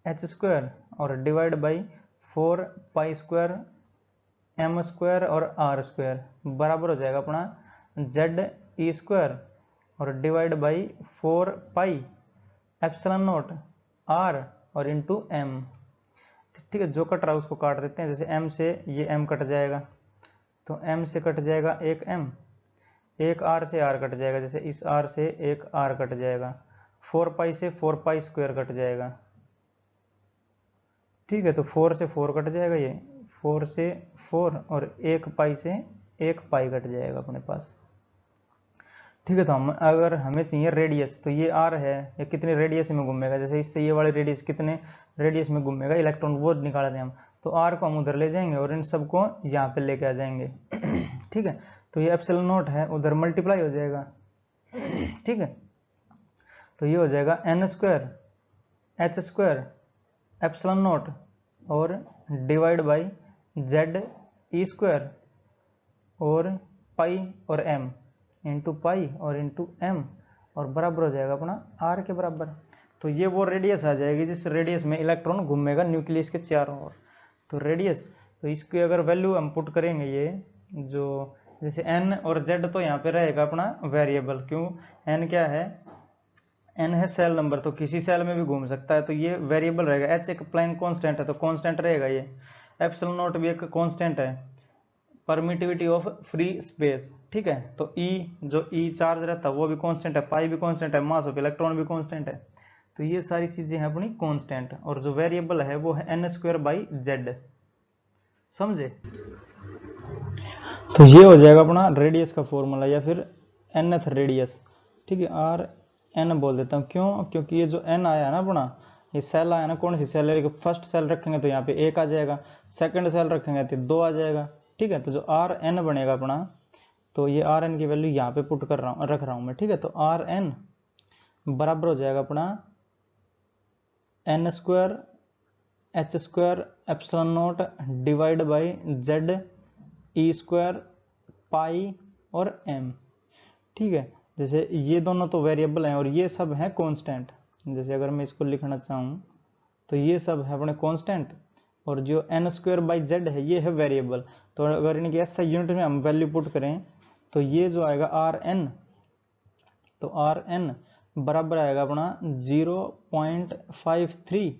एच स्क्वायर और divide by 4 pi square m square और आर स्क्वायर बराबर हो जाएगा अपना जेड ई स्क्वायर और divide by 4 pi epsilon naught r और इंटू एम। ठीक है, जो कट रहा है उसको काट देते हैं। जैसे m से ये m कट जाएगा, तो m से कट जाएगा एक m, एक r से r कट जाएगा, जैसे इस r से एक r कट जाएगा, 4 पाई से 4 पाई स्क्वायर कट जाएगा। ठीक है, तो 4 से 4 कट जाएगा, ये 4 से 4 और एक पाई से एक पाई कट जाएगा अपने पास। ठीक है, तो अगर हमें चाहिए रेडियस, तो ये आर है, ये कितने रेडियस में घूमेगा, जैसे इससे ये वाले रेडियस कितने रेडियस में घूमेगा इलेक्ट्रॉन, वो निकाल रहे हैं हम। तो आर को हम उधर ले जाएंगे और इन सबको यहाँ पे लेके आ जाएंगे। ठीक है, तो ये एप्सिलॉन नॉट है, उधर मल्टीप्लाई हो जाएगा। ठीक है, तो ये हो जाएगा N square H square epsilon naught और divide by Z E square और पाई और एम इंटू पाई और इंटू एम और बराबर हो जाएगा अपना आर के बराबर। तो ये वो रेडियस आ जाएगी जिस रेडियस में इलेक्ट्रॉन घूमेगा न्यूक्लियस के चारों ओर। तो रेडियस, तो इसकी अगर वैल्यू हम पुट करेंगे, ये जो जैसे एन और जेड, तो यहाँ पे रहेगा अपना वेरिएबल। क्यों, एन क्या है, एन है सेल नंबर, तो किसी सेल में भी घूम सकता है, तो ये वेरिएबल रहेगा। एच एक प्लैंक कांस्टेंट है, तो कांस्टेंट रहेगा ये। एप्सिलॉन नॉट भी एक कांस्टेंट है, परमिटिविटी ऑफ फ्री स्पेस। ठीक है, तो ई जो ई चार्ज रहता है वो भी कांस्टेंट है, पाई भी कांस्टेंट है, मास ऑफ इलेक्ट्रॉन भी कांस्टेंट है। तो ये सारी चीजें हैं अपनी कांस्टेंट, और जो वेरिएबल है वो है एन स्क्वायर बाई जेड। समझे, तो ये हो जाएगा अपना रेडियस का फॉर्मूला, या फिर nth रेडियस। ठीक है, आर एन बोल देता हूँ, क्यों, क्योंकि ये जो एन आया ना अपना, ये सेल आया ना, कौन सी सेल है, फर्स्ट सेल रखेंगे तो यहाँ पे एक आ जाएगा, सेकंड सेल रखेंगे तो 2 आ जाएगा। ठीक है, तो जो आर एन बनेगा अपना, तो ये आर एन की वैल्यू यहाँ पे पुट कर रहा हूँ, रख रहा हूँ मैं। ठीक है, तो आर एन बराबर हो जाएगा अपना n square H square epsilon naught divide by Z E square pi और एम। ठीक है, जैसे ये दोनों तो वेरिएबल हैं और ये सब हैं कांस्टेंट। जैसे अगर मैं इसको लिखना चाहूँ तो ये सब है अपने कांस्टेंट, और जो एन स्क्वायर बाई जेड है ये है वेरिएबल। तो अगर इनकी ऐसा यूनिट में हम वैल्यू पुट करें, तो ये जो आएगा आर एन, तो आर एन बराबर आएगा अपना 0.53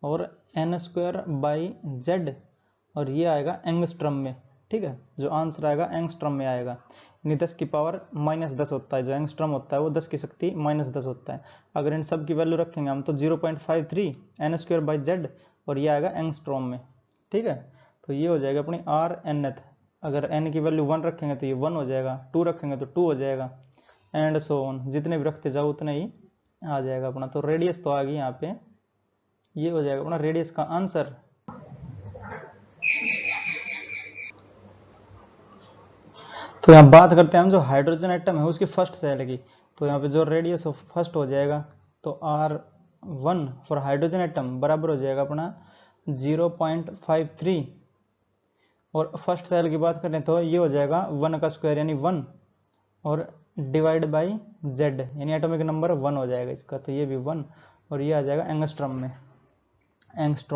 और एन स्क्वायर बाई जेड, और ये आएगा एंगस्ट्रम में। ठीक है, जो आंसर आएगा एंगस्ट्रम में आएगा, यानी 10 की पावर -10 होता है। जो एंगस्ट्रम होता है वो 10 की शक्ति -10 होता है। अगर इन सब की वैल्यू रखेंगे हम, तो 0.53 एन स्क्वायर बाई जेड, और ये आएगा एंगस्ट्रॉम में। ठीक है, तो ये हो जाएगा अपनी आर एनथ। अगर एन की वैल्यू 1 रखेंगे तो ये 1 हो जाएगा, 2 रखेंगे तो 2 हो जाएगा, एंड सो ऑन, जितने भी रखते जाओ उतने ही आ जाएगा अपना। तो रेडियस तो आ गई यहाँ पे, ये हो जाएगा अपना रेडियस का आंसर। तो यहाँ बात करते हैं हम जो हाइड्रोजन एटम है उसकी फर्स्ट सेल की। तो यहाँ पे जो रेडियस ऑफ फर्स्ट हो जाएगा, तो R1 फॉर हाइड्रोजन एटम बराबर हो जाएगा अपना 0.53, और फर्स्ट सेल की बात करें तो ये हो जाएगा 1 का स्क्वायर यानी 1, और डिवाइड बाई जेड यानी एटॉमिक नंबर 1 हो जाएगा इसका, तो ये भी 1, और ये आ जाएगा एंगस्ट्रॉम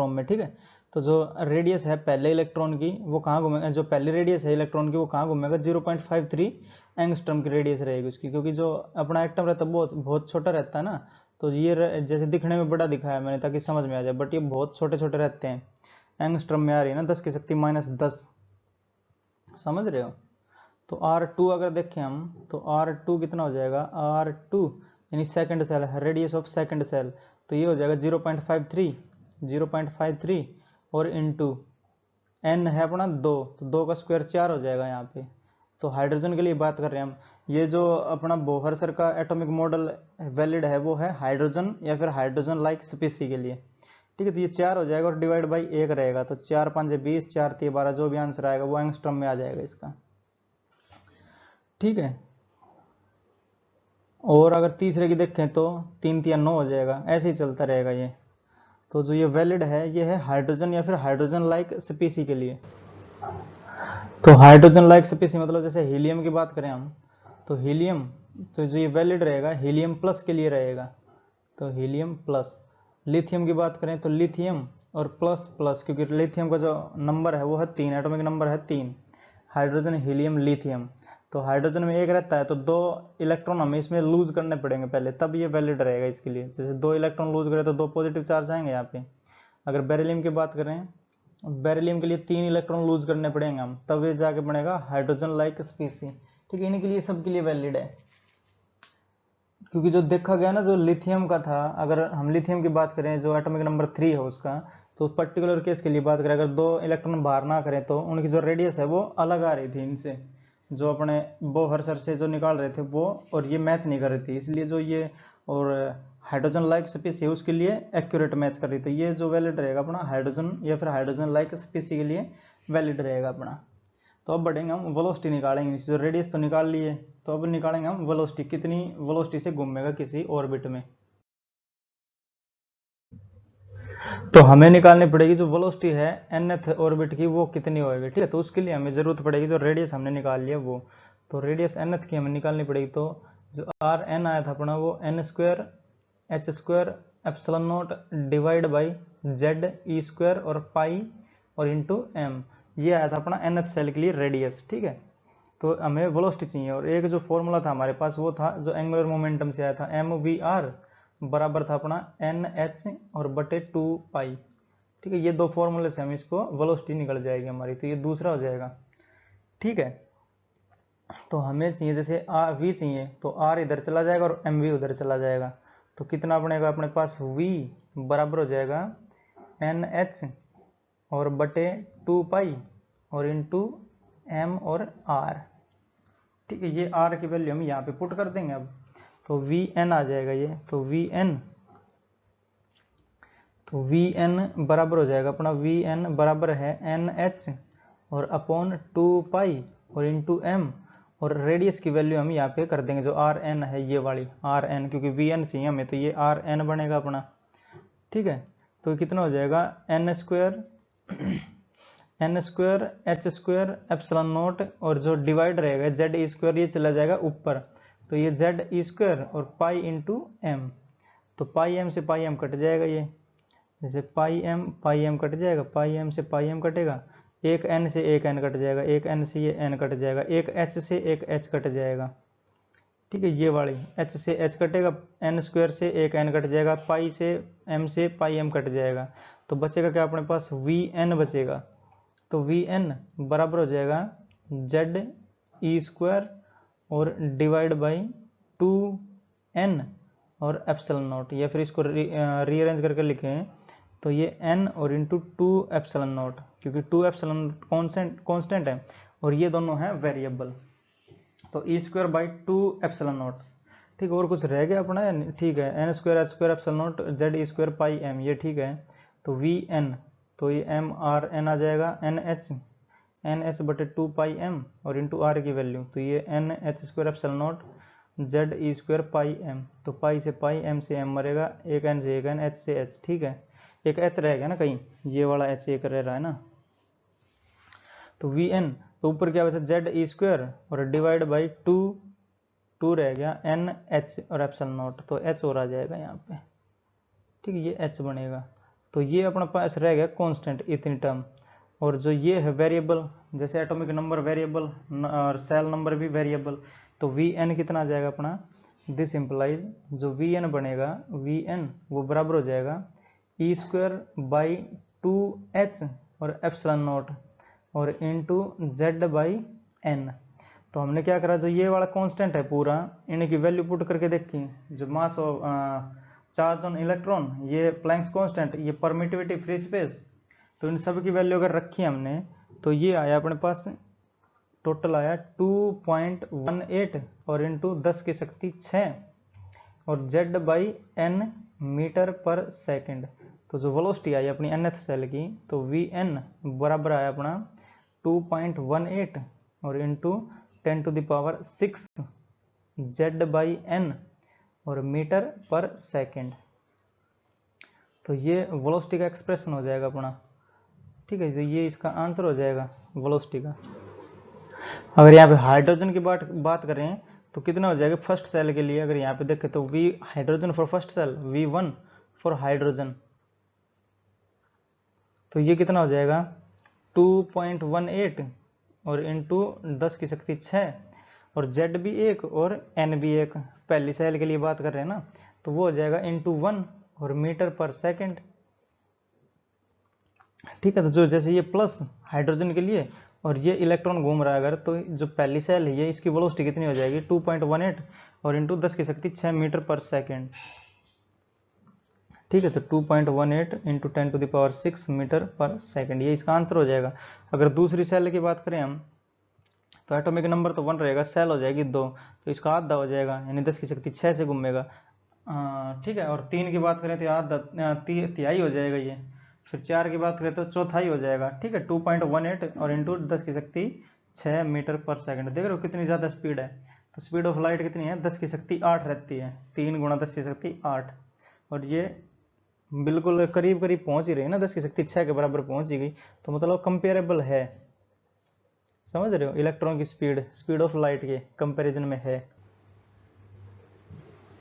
में। ठीक है, तो जो रेडियस है पहले इलेक्ट्रॉन की वो कहाँ घूमेगा, जो पहली रेडियस है इलेक्ट्रॉन की वो कहाँ घूमेगा, 0.53 एंगस्ट्रॉम की रेडियस रहेगी उसकी, क्योंकि जो अपना एटम रहता है बहुत बहुत छोटा रहता है ना। तो ये जैसे दिखने में बड़ा दिखाया मैंने ताकि समझ में आ जाए, बट ये बहुत छोटे छोटे रहते हैं। एंगस्ट्रॉम में आ रही है ना 10 की शक्ति -10, समझ रहे हो। तो R2 अगर देखें हम तो R2 कितना हो जाएगा, R2 यानी सेकंड सेल है, रेडियस ऑफ सेकंड सेल, तो ये हो जाएगा 0.53 और इनटू n है अपना 2, तो 2 का स्क्वायर 4 हो जाएगा यहाँ पे। तो हाइड्रोजन के लिए बात कर रहे हैं हम, ये जो अपना बोहर सर का एटॉमिक मॉडल वैलिड है वो है हाइड्रोजन या फिर हाइड्रोजन लाइक स्पीसी के लिए, ठीक है। तो ये 4 हो जाएगा और डिवाइड बाई 1 रहेगा, तो 4 5 20, 4 3 12, जो भी आंसर आएगा वो एंगस्ट्रॉम में आ जाएगा इसका, ठीक है। और अगर तीसरे की देखें तो 3 3 9 हो जाएगा, ऐसे ही चलता रहेगा ये। तो जो ये वैलिड है ये है हाइड्रोजन या फिर हाइड्रोजन लाइक स्पीसी के लिए। तो हाइड्रोजन लाइक स्पीसी मतलब जैसे हीलियम की बात करें हम, तो हीलियम, तो जो ये वैलिड रहेगा हीलियम प्लस के लिए रहेगा, तो हीलियम प्लस। लिथियम की बात करें तो लिथियम और प्लस प्लस, क्योंकि लिथियम का जो नंबर है वो है 3, एटॉमिक नंबर है 3, हाइड्रोजन हीलियम लिथियम। तो हाइड्रोजन में 1 रहता है तो 2 इलेक्ट्रॉन हमें इसमें लूज करने पड़ेंगे पहले, तब ये वैलिड रहेगा इसके लिए। जैसे 2 इलेक्ट्रॉन लूज करें तो 2 पॉजिटिव चार्ज आएंगे यहाँ पे। अगर बेरिलियम की बात करें, बेरिलियम के लिए 3 इलेक्ट्रॉन लूज करने पड़ेंगे हम, तब ये जाके बनेगा हाइड्रोजन लाइक स्पीसी, ठीक है। इनके लिए सबके लिए वैलिड है, क्योंकि जो देखा गया ना जो लिथियम का था, अगर हम लिथियम की बात करें जो एटॉमिक नंबर 3 है उसका, तो पर्टिकुलर केस के लिए बात करें, अगर 2 इलेक्ट्रॉन बाहर ना करें तो उनकी जो रेडियस है वो अलग आ रही थी इनसे, जो अपने बोहर सर से जो निकाल रहे थे वो, और ये मैच नहीं कर रही थी, इसलिए जो ये और हाइड्रोजन लाइक स्पीसी है उसके लिए एक्यूरेट मैच कर रही थी। ये जो वैलिड रहेगा अपना हाइड्रोजन या फिर हाइड्रोजन लाइक स्पीसी के लिए वैलिड रहेगा अपना। तो अब बढ़ेंगे हम वेलोसिटी निकालेंगे, जो रेडियस तो निकाल लिए, तो अब निकालेंगे हम वेलोसिटी, कितनी वेलोसिटी से घूमेगा किसी ऑर्बिट में। तो हमें निकालनी पड़ेगी जो वेलोसिटी है nth ऑर्बिट की वो कितनी होगी, ठीक है। तो उसके लिए हमें जरूरत पड़ेगी जो रेडियस हमने निकाल लिया वो, तो रेडियस nth की हमें निकालनी पड़ेगी। तो जो आर एन आया था अपना वो n square h square epsilon naught divide by Z E square और पाई और इंटू एम, ये आया था अपना nth सेल के लिए रेडियस, ठीक है। तो हमें वेलोसिटी चाहिए, और एक जो फॉर्मूला था हमारे पास वो था जो एंगुलर मोमेंटम से आया था, एम वी आर बराबर था अपना एन एच और बटे 2 पाई, ठीक है। ये दो फॉर्मूले से हम इसको वेलोसिटी निकल जाएगी हमारी, तो ये दूसरा हो जाएगा, ठीक है। तो हमें चाहिए जैसे वी चाहिए तो आर इधर चला जाएगा और एम वी उधर चला जाएगा, तो कितना बनेगा अपने पास वी बराबर हो जाएगा एन एच और बटे 2 पाई और इंटू एम और आर, ठीक है। ये आर की वैल्यू हम यहाँ पे पुट कर देंगे अब, तो वी एन आ जाएगा ये, तो वी एन बराबर हो जाएगा अपना, वी एन बराबर है एन एच और अपॉन 2 पाई और इंटू एम, और रेडियस की वैल्यू हम यहाँ पे कर देंगे जो आर एन है, ये वाली आर एन, क्योंकि वी एन चाहिए हमें, तो ये आर एन बनेगा अपना, ठीक है। तो कितना हो जाएगा N square H square epsilon naught, और जो डिवाइड रहेगा जेड ई स्क्वायर ये चला जाएगा ऊपर, तो ये जेड ई स्क्वायर और पाई इंटू एम, तो पाई एम से पाई एम कट जाएगा, ये जैसे पाई एम कट जाएगा, पाई एम से पाई एम कटेगा, एक एन से एक एन कट जाएगा, एक एन से ये एन कट जाएगा, एक एच से एक एच कट जाएगा, ठीक है। ये वाली एच से एच कटेगा, एन स्क्वायर से एक एन कट जाएगा, पाई से पाई एम कट जाएगा, तो बचेगा क्या अपने पास वी एन बचेगा, तो वी एन बराबर हो जाएगा जेड ई स्क्वायर और डिवाइड बाई 2 एन और एप्सिलॉन नॉट, या फिर इसको रीअरेंज करके लिखें तो ये n और इंटू 2 एप्सिलॉन नॉट, क्योंकि 2 एप्सिलॉन कॉन्स्टेंट है और ये दोनों हैं वेरिएबल, तो e square by 2 epsilon naught, ठीक है। और कुछ रह गया अपना, ठीक है, n square H square epsilon naught z ई स्क्वायर पाई एम, ये ठीक है। तो वी एन, तो ये एम आर एन आ जाएगा एन एच बटे 2 पाई एम और इंटू आर की वैल्यू, तो ये n h square epsilon naught z ई स्क्वायर पाई एम, तो पाई से पाई एम से एम मरेगा, एक एन से एक एन, एच से एच, ठीक है। एक एच रह गया ना कहीं, ये वाला एच एक रह रहा है ना, तो वी एन, तो ऊपर क्या बचा जेड ई स्क्वायर और डिवाइड बाई 2 रह गया एन एच और एप्सिलॉन नॉट, तो एच और आ जाएगा यहाँ पे, ठीक है, ये एच बनेगा। तो ये अपने पास रह गया कांस्टेंट इतनी टर्म। और जो ये है वेरिएबल, जैसे एटॉमिक नंबर वेरिएबल और सेल नंबर भी वेरिएबल, तो वी एन कितना आ जाएगा अपना, दिस इम्प्लाइज जो वी एन बनेगा, वी एन वो बराबर हो जाएगा ई स्क्वायर बाई 2h और एप्सिलॉन नॉट और इनटू जेड बाई एन। तो हमने क्या करा, जो ये वाला कांस्टेंट है पूरा, इनकी वैल्यू पुट करके देखी, जो mass of charge on electron, ये प्लैंक्स कांस्टेंट, ये परमिटिविटी फ्री स्पेस, तो इन सब की वैल्यू अगर रखी हमने तो ये आया अपने पास, टोटल आया 2.18 और इंटू 10 की शक्ति 6 और जेड बाई एन मीटर पर सेकंड। तो जो वेलोसिटी आई अपनी nth सेल की, तो वी एन बराबर आया अपना 2.18 और इंटू 10⁶ जेड बाई एन और मीटर पर सेकंड। तो ये वेलोसिटी का एक्सप्रेशन हो जाएगा अपना, ठीक है। तो ये इसका आंसर हो जाएगा वेलोसिटी का। अगर यहाँ पे हाइड्रोजन की बात करें तो कितना हो जाएगा फर्स्ट सेल के लिए, अगर यहाँ पे देखें तो v hydrogen for first shell, V1 for hydrogen, तो ये कितना हो जाएगा 2.18 और इंटू 10 की शक्ति 6 और जेड भी 1 और एन भी 1, पहली सेल के लिए बात कर रहे हैं ना, तो वो हो जाएगा इंटू 1 और मीटर पर सेकंड, ठीक है। तो जो जैसे ये प्लस हाइड्रोजन के लिए और ये इलेक्ट्रॉन घूम रहा है अगर, तो जो पहली सेल है ये, इसकी वेलोसिटी कितनी हो जाएगी 2.18 और इंटू 10 की शक्ति 6 मीटर पर सेकंड, ठीक है। तो 2.18 इंटू 10⁶ मीटर पर सेकंड, ये इसका आंसर हो जाएगा। अगर दूसरी सेल की बात करें हम, तो एटॉमिक नंबर तो 1 रहेगा, सेल हो जाएगी 2, तो इसका आधा हो जाएगा, यानी 10 की शक्ति 6 से घूमेगा, ठीक है। और 3 की बात करें तो आधा तिहाई हो जाएगा ये, फिर 4 की बात करें तो चौथाई हो जाएगा, ठीक है। 2.18 और इंटू 10 की शक्ति 6 मीटर पर सेकंड। देख रहे हो कितनी ज़्यादा स्पीड है। तो स्पीड ऑफ लाइट कितनी है, 10 की शक्ति 8 रहती है, 3 गुणा 10 की शक्ति 8, और ये बिल्कुल करीब करीब पहुंच ही रही है ना, 10 की शक्ति 6 के बराबर पहुंच ही गई, तो मतलब कंपेरेबल है, समझ रहे हो, इलेक्ट्रॉन की स्पीड ऑफ लाइट के कंपैरिजन में है।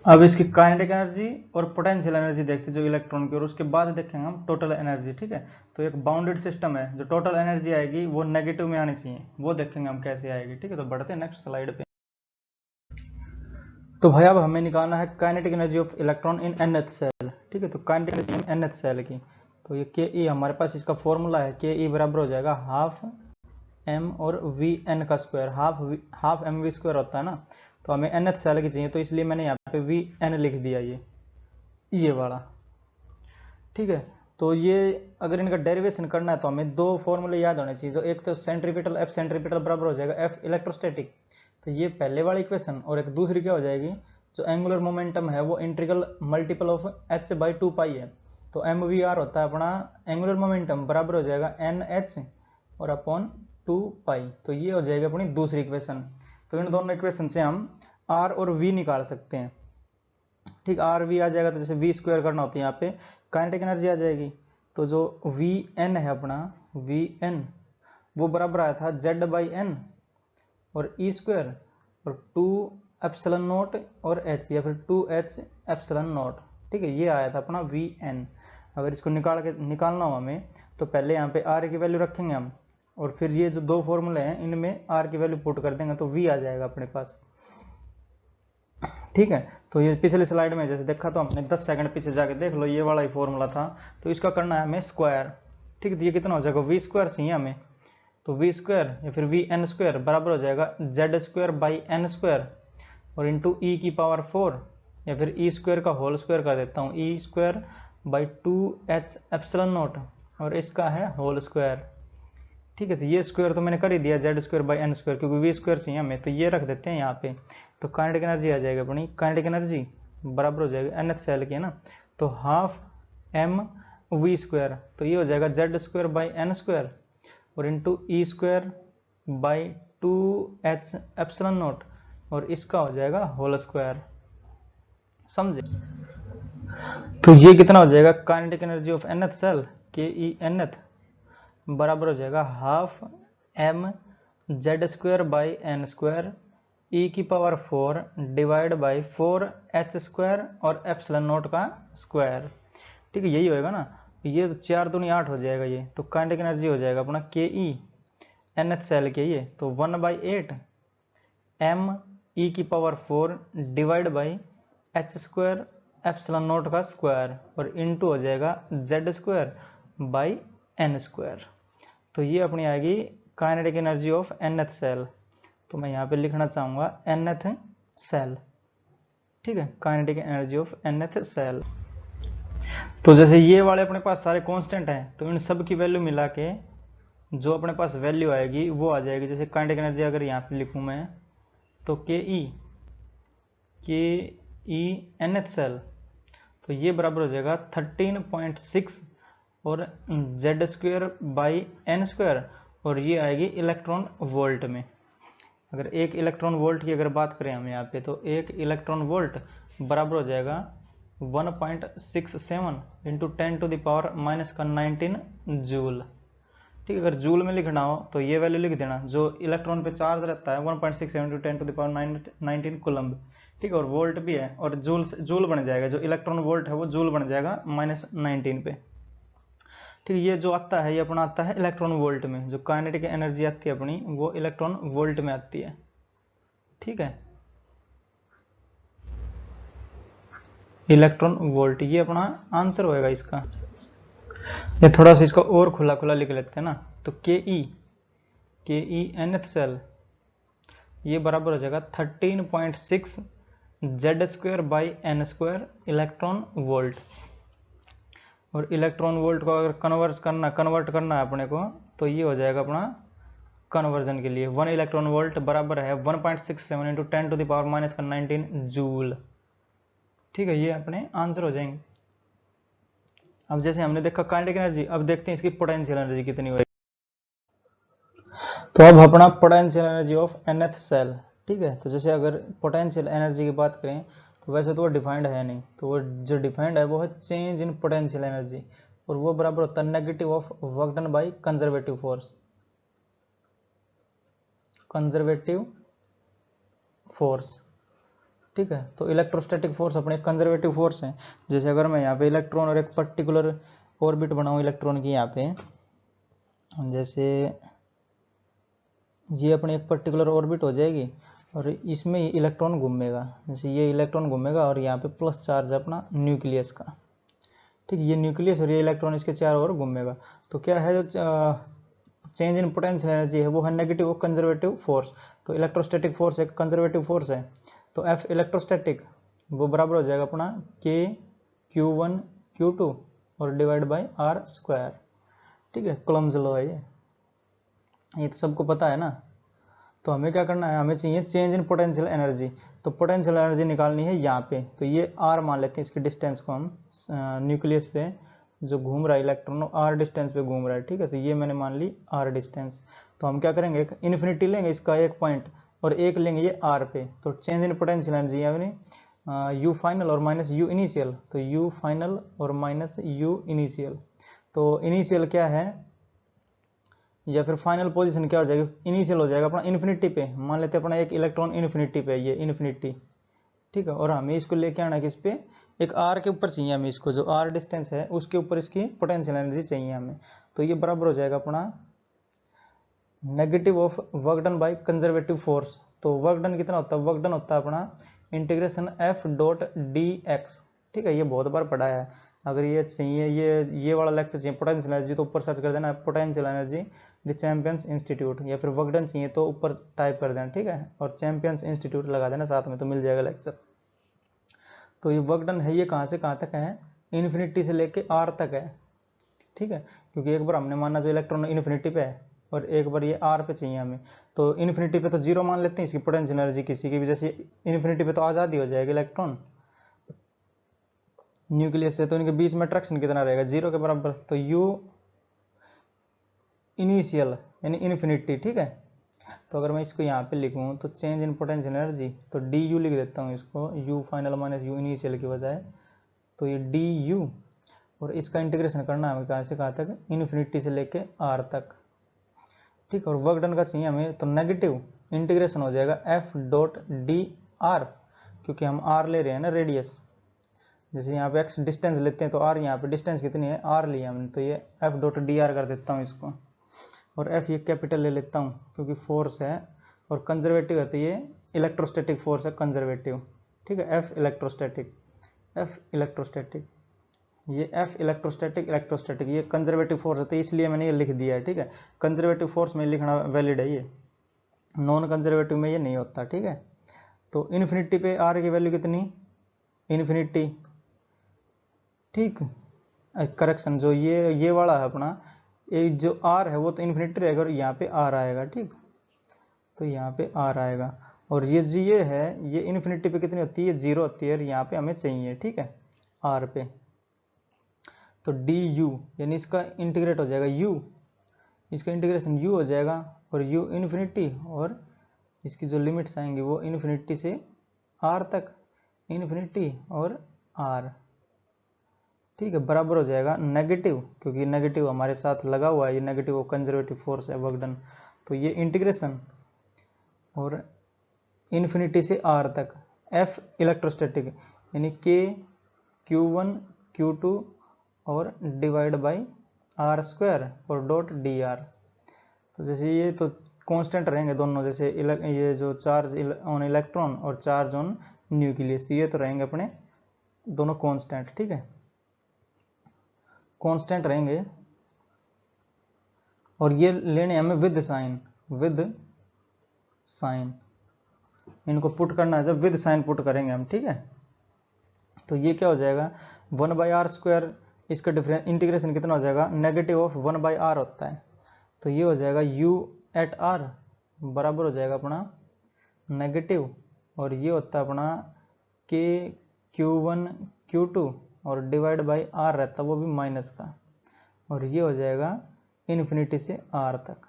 अब इसकी काइनेटिक एनर्जी और पोटेंशियल एनर्जी देखते जो इलेक्ट्रॉन की, और उसके बाद देखेंगे हम टोटल एनर्जी, ठीक है। तो एक बाउंडेड सिस्टम है, जो टोटल एनर्जी आएगी वो नेगेटिव में आनी चाहिए, वो देखेंगे हम कैसे आएगी, ठीक है। तो बढ़ते हैं नेक्स्ट स्लाइड पे। तो भाई अब हमें निकालना है kinetic energy of electron in nth shell, ठीक है। तो काइनेटिक एनर्जी nth सेल की, तो ये के ई हमारे पास इसका फॉर्मूला है, के ई बराबर हो जाएगा हाफ एम और वी एन का square, half m v square होता है ना, तो हमें nth सेल की चाहिए, तो इसलिए मैंने यहाँ पे वी एन लिख दिया, ये वाला, ठीक है। तो ये अगर इनका डेरिवेशन करना है तो हमें दो फॉर्मूले याद होने चाहिए, जो एक तो सेंट्रीपिटल, एफ सेंट्रीपिटल बराबर हो जाएगा एफ इलेक्ट्रोस्टैटिक, तो ये पहले वाली इक्वेशन, और एक दूसरी क्या हो जाएगी, जो एंगुलर मोमेंटम है वो integral multiple of h by 2 पाई है, तो एम वी आर होता है अपना एंगुलर मोमेंटम, बराबर हो जाएगा एन एच और अपॉन 2 पाई, तो ये हो जाएगी अपनी दूसरी इक्वेशन। तो इन दोनों इक्वेशन से हम आर और वी निकाल सकते हैं, ठीक। आर वी आ जाएगा तो जैसे वी स्क्वायर करना होता है, यहाँ पे काइनेटिक एनर्जी आ जाएगी, तो जो वी एन है अपना, वी एन वो बराबर आया था जेड बाई एन और ई स्क्वायर और 2 एप्सिलॉन नॉट और एच, या फिर 2h एप्सिलॉन नॉट, ठीक है। ये आया था अपना वी एन। अगर इसको निकालना हो हमें, तो पहले यहाँ पे आर की वैल्यू रखेंगे हम, और फिर ये जो दो फॉर्मूले हैं इनमें आर की वैल्यू पुट कर देंगे, तो वी आ जाएगा अपने पास, ठीक है। तो ये पिछली स्लाइड में जैसे देखा, तो हमने 10 सेकंड पीछे जाके देख लो, ये वाला ही फॉर्मूला था, तो इसका करना है हमें स्क्वायर, ठीक है। तो ये कितना हो जाएगा, वी स्क्वायर चाहिए हमें, तो वी स्क्वायर या फिर वी एन स्क्वायर बराबर हो जाएगा Z square by N square और इंटू ई की पावर 4, या फिर ई स्क्वायर का होल स्क्वायर कर देता हूँ, E square by 2h epsilon naught और इसका है होल स्क्वायर, ठीक है। तो ये स्क्वायर तो मैंने कर ही दिया, z square by N square, क्योंकि वी स्क्वायर चाहिए हमें, तो ये रख देते हैं यहाँ पे। तो काइनेटिक एनर्जी आ जाएगी अपनी, काइनेटिक एनर्जी बराबर हो जाएगा nth सेल की है ना, तो हाफ एम वी स्क्वायर, तो ये हो जाएगा Z square by N square और into E square by 2h epsilon naught और इसका हो जाएगा होल स्क्वायर, समझे। तो ये कितना हो जाएगा, kinetic energy of nth cell, K E nth बराबर हो जाएगा half M Z square by N square E की power 4 divide by 4h square और एप्सिलॉन नॉट का स्क्वायर, ठीक है। यही होएगा ना। ये तो 4 दूनी 8 हो जाएगा ये, तो काइनेटिक एनर्जी हो जाएगा अपना के ई nth सेल के ये, तो 1/8 me⁴ divide by h² epsilon naught का स्क्वायर और इनटू हो जाएगा z² बाई n²। तो ये अपनी आएगी kinetic energy of nth shell. तो मैं यहाँ पे लिखना चाहूँगा nth सेल, ठीक है, kinetic energy of nth shell. तो जैसे ये वाले अपने पास सारे कांस्टेंट हैं, तो इन सब की वैल्यू मिला के जो अपने पास वैल्यू आएगी वो आ जाएगी। जैसे काइनेटिक एनर्जी अगर यहाँ पे लिखूँ मैं, तो के ई nth सेल, तो ये बराबर हो जाएगा 13.6 और z² बाई n², और ये आएगी इलेक्ट्रॉन वोल्ट में। अगर 1 इलेक्ट्रॉन वोल्ट की अगर बात करें हम यहाँ पे, तो 1 इलेक्ट्रॉन वोल्ट बराबर हो जाएगा 1.67 इंटू 10⁻⁻⁻19 जूल। ठीक है, अगर जूल में लिखना हो तो ये वैल्यू लिख देना। जो इलेक्ट्रॉन पे चार्ज रहता है 1.67 इंटू 10⁻⁹ कूलम्ब, ठीक है, और वोल्ट भी है, और जूल बन जाएगा। जो इलेक्ट्रॉन वोल्ट है वो जूल बन जाएगा -19 पे। ठीक है, ये जो आता है ये अपना आता है इलेक्ट्रॉन वोल्ट में। जो काइनेटिक एनर्जी आती है अपनी वो इलेक्ट्रॉन वोल्ट में आती है। ठीक है, इलेक्ट्रॉन वोल्ट, ये अपना आंसर होएगा इसका। ये थोड़ा सा इसका और खुला खुला लिख लेते हैं ना, तो के ई nth सेल ये बराबर हो जाएगा 13.6 z² by n² electron volt. और इलेक्ट्रॉन वोल्ट को अगर कन्वर्ट करना है अपने को, तो ये हो जाएगा अपना कन्वर्जन के लिए 1 इलेक्ट्रॉन वोल्ट बराबर है 1.67 इंटू 10⁻⁻⁹ जूल। ठीक है, ये अपने आंसर हो जाएंगे। अब जैसे हमने देखा काइनेटिक एनर्जी, अब देखते हैं इसकी पोटेंशियल एनर्जी कितनी होगी। तो अब अपना potential energy of nth shell. ठीक है, तो जैसे अगर पोटेंशियल एनर्जी की बात करें तो वैसे तो वो डिफाइंड है नहीं, तो वो जो डिफाइंड है वो है चेंज इन पोटेंशियल एनर्जी, और वो बराबर होता है negative of work done by conservative force. ठीक है, तो इलेक्ट्रोस्टैटिक फोर्स अपने कंजर्वेटिव फोर्स है। जैसे अगर मैं यहाँ पे इलेक्ट्रॉन और एक पर्टिकुलर ऑर्बिट बनाऊँ इलेक्ट्रॉन की, यहाँ पे जैसे ये अपनी एक पर्टिकुलर ऑर्बिट हो जाएगी और इसमें इलेक्ट्रॉन घूमेगा। जैसे ये इलेक्ट्रॉन घूमेगा और यहाँ पे प्लस चार्ज है अपना न्यूक्लियस का। ठीक, ये न्यूक्लियस और ये इलेक्ट्रॉन इसके चारों ओर घूमेगा। तो क्या है, जो चेंज इन पोटेंशियल एनर्जी है वो है नेगेटिव और कंजर्वेटिव फोर्स। तो इलेक्ट्रोस्टैटिक फोर्स एक कंजर्वेटिव फोर्स है, तो एफ इलेक्ट्रोस्टैटिक वो बराबर हो जाएगा अपना के Q1 Q2 और डिवाइड बाई r²। ठीक है, कूलम्ब्स लॉ है ये तो सबको पता है ना। तो हमें क्या करना है, हमें चाहिए चेंज इन पोटेंशियल एनर्जी। तो पोटेंशियल एनर्जी निकालनी है यहाँ पे, तो ये r मान लेते हैं इसकी डिस्टेंस को हम, न्यूक्लियस से जो घूम रहा है इलेक्ट्रॉन r डिस्टेंस पे घूम रहा है। ठीक है, तो ये मैंने मान ली r डिस्टेंस। तो हम क्या करेंगे, एक इन्फिनिटी लेंगे इसका एक पॉइंट और एक लेंगे ये r पे। तो चेंज इन पोटेंशियल एनर्जी यानी u फाइनल और माइनस u इनिशियल, तो u फाइनल और माइनस u इनिशियल। तो इनिशियल क्या है या फिर फाइनल पोजीशन क्या हो जाएगी, इनिशियल हो जाएगा अपना इन्फिनिटी पे। मान लेते हैं अपना एक इलेक्ट्रॉन इन्फिनिटी पे, ये इन्फिनिटी। ठीक है, और हमें इसको लेके आना किस पे, एक r के ऊपर चाहिए हमें इसको, जो r डिस्टेंस है उसके ऊपर इसकी पोटेंशियल एनर्जी चाहिए हमें। तो ये बराबर हो जाएगा अपना negative of work done by conservative force. तो वर्क डन कितना होता है, वर्क डन होता है अपना इंटीग्रेशन f.dx। ठीक है, ये बहुत बार पढ़ा है। अगर ये चाहिए, ये वाला लेक्चर चाहिए पोटेंशियल एनर्जी, तो ऊपर सर्च कर देना potential energy the champions institute, या फिर वर्क डन चाहिए तो ऊपर टाइप कर देना। ठीक है, और चैंपियंस इंस्टीट्यूट लगा देना साथ में, तो मिल जाएगा लेक्चर। तो ये वर्क डन है, ये कहाँ से कहाँ तक है, इन्फिनिटी से लेके r तक है। ठीक है, क्योंकि एक बार हमने माना जो इलेक्ट्रॉन इन्फिनिटी पे है और एक बार ये r पे चाहिए हमें। तो इन्फिनिटी पे तो जीरो मान लेते हैं इसकी पोटेंशियल एनर्जी किसी की भी, जैसे इन्फिनिटी पे तो आज़ादी हो जाएगी इलेक्ट्रॉन न्यूक्लियस से, तो इनके बीच में अट्रैक्शन कितना रहेगा, जीरो के बराबर। तो u इनिशियल यानी इन्फिनिटी। ठीक है, तो अगर मैं इसको यहाँ पे लिखूँ तो चेंज इन पोटेंशियल एनर्जी, तो du लिख देता हूँ इसको, u final minus u initial की बजाय। तो ये du, और इसका इंटीग्रेशन करना है हमें कहाँ से कहाँ तक, इन्फिनिटी से लेके r तक। ठीक, और वर्क डन का चाहिए हमें, तो नेगेटिव इंटीग्रेशन हो जाएगा f.dr, क्योंकि हम r ले रहे हैं ना रेडियस। जैसे यहाँ पे एक्स डिस्टेंस लेते हैं तो आर, यहाँ पे डिस्टेंस कितनी है आर लिया हमने, तो ये एफ डॉट डी आर कर देता हूँ इसको, और एफ ये कैपिटल ले लेता हूँ क्योंकि फोर्स है, और कंजर्वेटिव है तो ये इलेक्ट्रोस्टैटिक फोर्स है कंजर्वेटिव, ठीक है। एफ इलेक्ट्रोस्टैटिक, एफ इलेक्ट्रोस्टैटिक, ये एफ इलेक्ट्रोस्टैटिक इलेक्ट्रोस्टैटिक, ये कंजर्वेटिव फोर्स है तो इसलिए मैंने ये लिख दिया है, ठीक है। कंजर्वेटिव फोर्स में लिखना वैलिड है, ये नॉन कंजर्वेटिव में ये नहीं होता, ठीक है। तो इन्फिनिटी पे आर की वैल्यू कितनी, इन्फिनिटी, ठीक। करेक्शन, जो ये वाला है अपना, ये जो आर है वो तो इन्फिनिटी रहेगा और यहाँ पे आर आएगा, ठीक। तो यहाँ पे आर आएगा, और ये जो ये है ये इन्फिनिटी पे कितनी होती है, 0 होती है, और यहाँ पे हमें चाहिए, ठीक है, आर पे। तो डी यू यानी इसका इंटीग्रेट हो जाएगा यू, इसका इंटीग्रेशन यू हो जाएगा, और यू इन्फिनिटी, और इसकी जो लिमिट्स आएंगी वो इन्फिनिटी से आर तक, इन्फिनिटी और आर, ठीक है, बराबर हो जाएगा नेगेटिव, क्योंकि नेगेटिव हमारे साथ लगा हुआ है, ये नेगेटिव वो कंजर्वेटिव फोर्स है वर्क डन। तो ये इंटीग्रेशन और इन्फिनिटी से आर तक एफ इलेक्ट्रोस्टैटिक यानी के Q1 Q2 और डिवाइड बाई आर स्क्वायर और डॉट डी आर। तो जैसे ये तो कांस्टेंट रहेंगे दोनों, जैसे ये जो चार्ज ऑन इलेक्ट्रॉन और चार्ज ऑन न्यूक्लियस, ये तो रहेंगे अपने दोनों कांस्टेंट, ठीक है, कांस्टेंट रहेंगे। और ये लेने हमें विद साइन, विद साइन, इनको पुट करना है, जब विद साइन पुट करेंगे हम, ठीक है। तो ये क्या हो जाएगा 1 बाई आर स्क्वायर, इसका डिफरेंस इंटीग्रेशन कितना हो जाएगा, नेगेटिव ऑफ 1 बाई आर होता है, तो ये हो जाएगा u एट आर बराबर हो जाएगा अपना नेगेटिव, और ये होता है अपना के Q1 Q2 और डिवाइड बाई आर रहता है वो भी माइनस का, और ये हो जाएगा इन्फिनिटी से आर तक,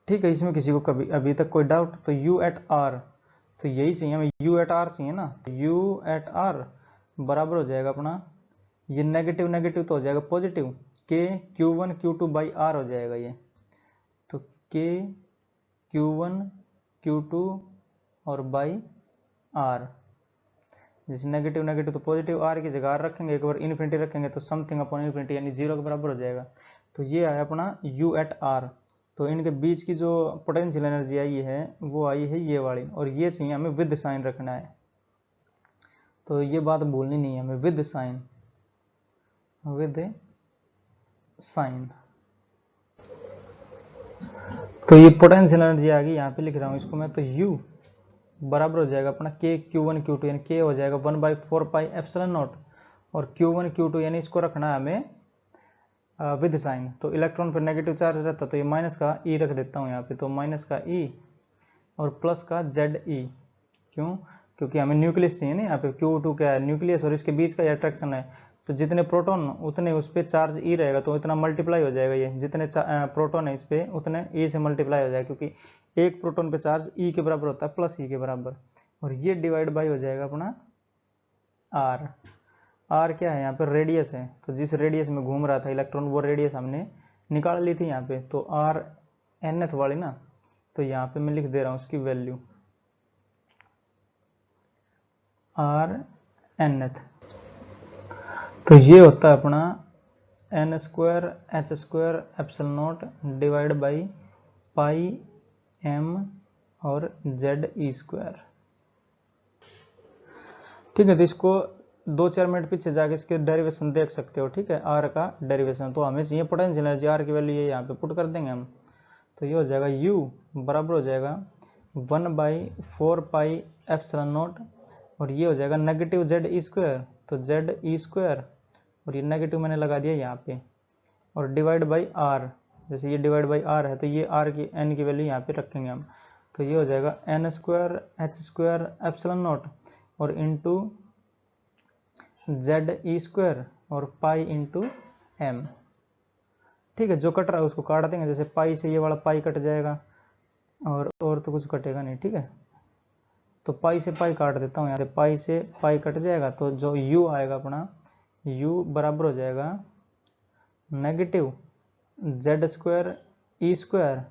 ठीक है। इसमें किसी को कभी अभी तक कोई डाउट, तो u एट आर, तो यही चाहिए हमें, u एट आर चाहिए ना, तो u एट आर बराबर हो जाएगा अपना, ये नेगेटिव नेगेटिव तो हो जाएगा पॉजिटिव, के Q1 Q2 बाई आर हो जाएगा ये, तो के Q1 Q2 और बाई आर, जैसे नेगेटिव नेगेटिव तो पॉजिटिव, आर की जगह आर रखेंगे, एक बार इन्फिनिटी रखेंगे तो समथिंग अपॉन इन्फिनिटी यानी 0 के बराबर हो जाएगा। तो ये आया अपना u एट आर, तो इनके बीच की जो पोटेंशियल एनर्जी आई है वो आई है ये वाली, और ये चाहिए हमें विद साइन रखना है, तो ये बात भूलनी नहीं है हमें, विद साइन, विद साइन। तो ये पोटेंशियल एनर्जी आ गई, यहाँ पे लिख रहा हूँ इसको मैं, तो u बराबर हो जाएगा अपना के Q1 Q2 यानी के हो जाएगा 1/4 पाई एप्सिलॉन नॉट, और Q1 Q2 यानी इसको रखना है हमें विद साइन, तो इलेक्ट्रॉन पर नेगेटिव चार्ज रहता तो ये माइनस का ई रख देता हूँ यहाँ पे, तो माइनस का ई और प्लस का जेड ई, क्यों, क्योंकि हमें न्यूक्लियस चाहिए ना, यहाँ पे Q2 क्या है न्यूक्लियस और इसके बीच का अट्रैक्शन है, तो जितने प्रोटॉन उतने उस पर चार्ज ई रहेगा, तो इतना मल्टीप्लाई हो जाएगा, ये जितने प्रोटॉन है इस पर उतने ई से मल्टीप्लाई हो जाएगा, क्योंकि एक प्रोटॉन पे चार्ज ई के बराबर होता है प्लस ई के बराबर, और ये डिवाइड बाई हो जाएगा अपना आर। आर क्या है यहाँ पर रेडियस है, तो जिस रेडियस में घूम रहा था इलेक्ट्रॉन वो रेडियस हमने निकाल ली थी यहाँ पे, तो आर एनथ वाली ना, तो यहाँ पे मैं लिख दे रहा हूँ उसकी वैल्यू आर एनथ, तो ये होता है अपना n square H square epsilon naught divide by pi m और जेड ई स्क्वायर, ठीक है। तो इसको 2-4 मिनट पीछे जाके इसके डेरिवेशन देख सकते हो, ठीक है, आर का डेरिवेशन। तो हमें चाहिए पोटेंशियल एनर्जी, आर की वैल्यू ये यहाँ पे पुट कर देंगे हम, तो ये हो जाएगा u बराबर हो जाएगा 1/4 पाई एप्सिलॉन नॉट, और ये हो जाएगा नेगेटिव जेड ई स्क्वायर, तो जेड ई स्क्वायर, और ये नेगेटिव मैंने लगा दिया यहाँ पे, और डिवाइड बाई आर, जैसे ये डिवाइड बाई आर है तो ये आर की एन की वैल्यू यहाँ पे रखेंगे हम, तो ये हो जाएगा N square H square epsilon naught और इंटू जेड ई स्क्वायर और पाई इंटू एम, ठीक है। जो कट रहा है उसको काट देंगे, जैसे पाई से ये वाला पाई कट जाएगा, और तो कुछ कटेगा नहीं, ठीक है। तो पाई से पाई काट देता हूँ यहाँ से, पाई से पाई कट जाएगा, तो जो u आएगा अपना u बराबर हो जाएगा negative Z square E square,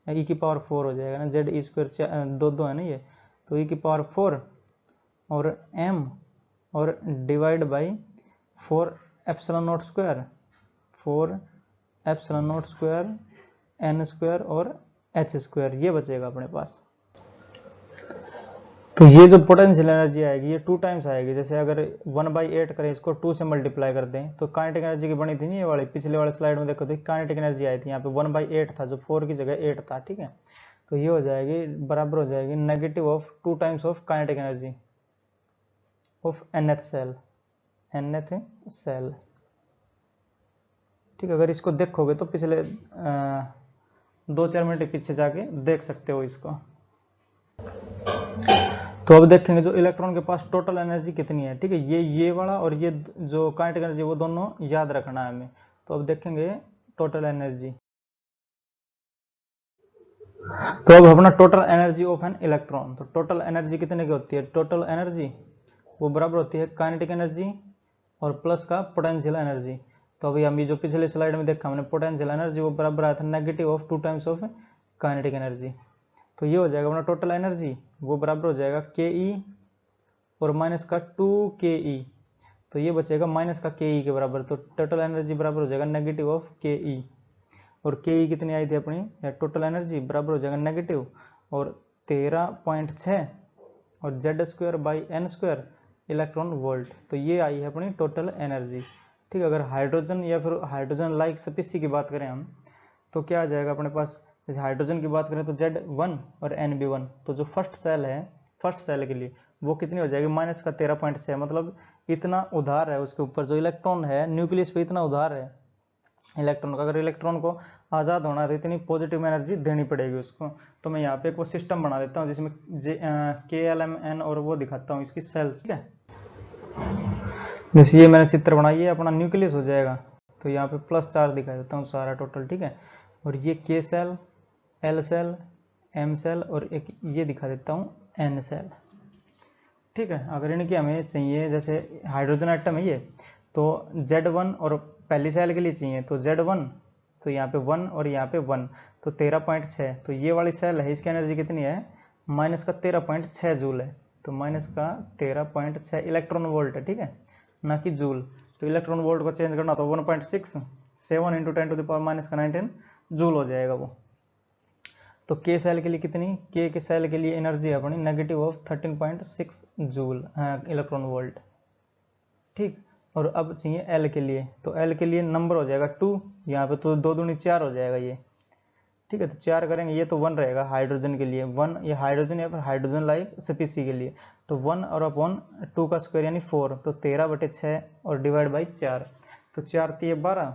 E की पावर 4 हो जाएगा ना, जेड ई स्क्वायर 2 है ना ये, तो ई की पावर 4 और m और divide by 4 epsilon not square, 4 epsilon not square n square और h स्क्वायर, ये बचेगा अपने पास। तो ये जो पोटेंशियल एनर्जी आएगी ये 2 टाइम्स आएगी। जैसे अगर 1/8 करें, इसको 2 से मल्टीप्लाई कर दें तो काइनेटिक एनर्जी की बनी थी नहीं ये वाली, पिछले वाले स्लाइड में देखो तो काइनेटिक एनर्जी आई थी, यहाँ पे 1/8 था जो 4 की जगह 8 था, ठीक है। तो ये हो जाएगी बराबर हो जाएगी negative of 2 times of kinetic energy of nth shell, nth shell, ठीक है। अगर इसको देखोगे तो पिछले 2-4 मिनट पीछे जाके देख सकते हो इसको। तो अब देखेंगे जो इलेक्ट्रॉन के पास टोटल एनर्जी कितनी है, ठीक है। ये वाला और ये जो काइनेटिक एनर्जी वो दोनों याद रखना है हमें। तो अब देखेंगे टोटल एनर्जी। तो अब अपना total energy of an electron, तो टोटल एनर्जी कितने की होती है, टोटल एनर्जी वो बराबर होती है काइनेटिक एनर्जी और प्लस का पोटेंशियल एनर्जी। तो अभी हम जो पिछले स्लाइड में देखा हमने पोटेंशियल एनर्जी वो बराबर आया था negative of 2 times of kinetic energy. तो ये हो जाएगा अपना टोटल एनर्जी वो बराबर हो जाएगा के ई और माइनस का 2ke, तो ये बचेगा माइनस का के ई के बराबर। तो टोटल एनर्जी बराबर हो जाएगा नेगेटिव ऑफ के ई, और के ई कितनी आई थी अपनी, या टोटल एनर्जी बराबर हो जाएगा नेगेटिव और 13.6 और z square by N square electron volt. तो ये आई है अपनी टोटल एनर्जी, ठीक है। अगर हाइड्रोजन या फिर हाइड्रोजन लाइक स्पीसी की बात करें हम तो क्या आ जाएगा अपने पास, जैसे हाइड्रोजन की बात करें तो Z1 और NB1, तो जो फर्स्ट सेल है फर्स्ट सेल के लिए वो कितनी हो जाएगी माइनस का 13.6, मतलब इतना उधार है उसके ऊपर, जो इलेक्ट्रॉन है न्यूक्लियस पे इतना उधार है इलेक्ट्रॉन का। अगर इलेक्ट्रॉन को आज़ाद होना है तो इतनी पॉजिटिव एनर्जी देनी पड़ेगी उसको। तो मैं यहाँ पे एक वो सिस्टम बना देता हूँ जिसमें KLMN और वो दिखाता हूँ इसकी सेल्स, ठीक है। जैसे ये मैंने चित्र बनाई है अपना न्यूक्लियस हो जाएगा, तो यहाँ पे +4 दिखा देता हूँ सारा टोटल, ठीक है। और ये K shell, L shell, M shell और एक ये दिखा देता हूँ N सेल, ठीक है। अगर इनकी हमें चाहिए, जैसे हाइड्रोजन एटम है ये, तो Z1 और पहली सेल के लिए चाहिए तो Z1, तो यहाँ पे 1 और यहाँ पे 1, तो 13.6। तो ये वाली सेल है इसकी एनर्जी कितनी है माइनस का 13.6 जूल है, तो माइनस का 13.6 इलेक्ट्रॉन वोल्ट है, ठीक है, ना कि जूल। तो इलेक्ट्रॉन वोल्ट को चेंज करना तो 1.67 इंटू 10⁻⁻19 जूल हो जाएगा वो। तो के सेल के लिए कितनी, के सेल के लिए एनर्जी है अपनी negative of 13.6 joule electron volt, ठीक। और अब चाहिए एल के लिए, तो एल के लिए नंबर हो जाएगा 2, यहाँ पे तो 2 दूनी 4 हो जाएगा ये, ठीक है। तो 4 करेंगे ये तो 1 रहेगा हाइड्रोजन के लिए, 1 ये हाइड्रोजन या फिर हाइड्रोजन लाइक स्पीसी के लिए, तो 1 और अपॉन 2 का स्क्वायर यानी 4, तो 13/6 और डिवाइड बाई 4, तो 4 × 12,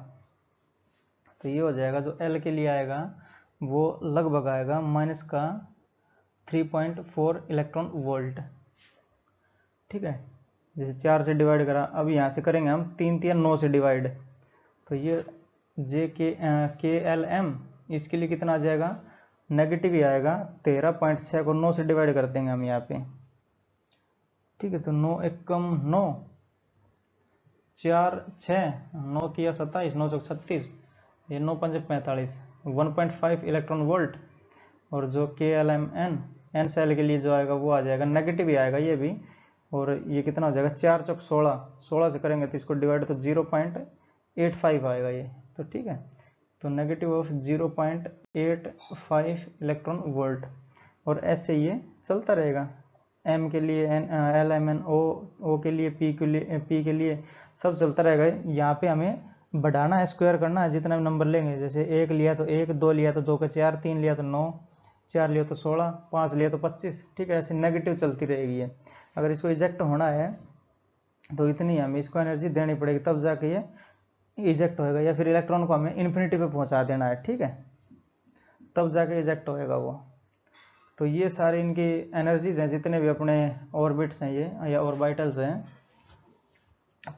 तो ये हो जाएगा जो एल के लिए आएगा वो लगभग आएगा माइनस का 3.4 इलेक्ट्रॉन वोल्ट, ठीक है। जैसे 4 से डिवाइड करा, अब यहाँ से करेंगे हम 3 × 9 से डिवाइड, तो ये KLM इसके लिए कितना आ जाएगा नेगेटिव ही आएगा 13.6 को 9 से डिवाइड कर देंगे हम यहाँ पे, ठीक है। तो 9 एकम 9, 4 6, 9 × 27, 9 × 36, ये 9 × 5 = 45, 1.5 इलेक्ट्रॉन वोल्ट। और जो KLMN एन सेल के लिए जो आएगा वो आ जाएगा नेगेटिव ही आएगा ये भी, और ये कितना हो जाएगा 4 × 16, 16 से करेंगे तो इसको डिवाइड तो 0.85 आएगा ये, तो ठीक है। तो नेगेटिव ऑफ 0.85 इलेक्ट्रॉन वोल्ट, और ऐसे ये चलता रहेगा M के लिए, LMN, O के लिए, P के लिए सब चलता रहेगा। यहाँ पे हमें बढ़ाना है, स्क्वायर करना है, जितना भी नंबर लेंगे, जैसे 1 लिया तो 1, 2 लिया तो 2 के 4, 3 लिया तो 9, 4 लिया तो 16, 5 लिया तो 25, ठीक है। ऐसे नेगेटिव चलती रहेगी ये। अगर इसको इजेक्ट होना है तो इतनी हमें इसको एनर्जी देनी पड़ेगी, तब जाके ये इजेक्ट होएगा, या फिर इलेक्ट्रॉन को हमें इन्फिनिटी पे पहुंचा देना है, ठीक है, तब जाके इजेक्ट होएगा वो। तो ये सारी इनकी एनर्जीज हैं, जितने भी अपने ऑर्बिट्स हैं ये या ऑर्बिटल्स हैं,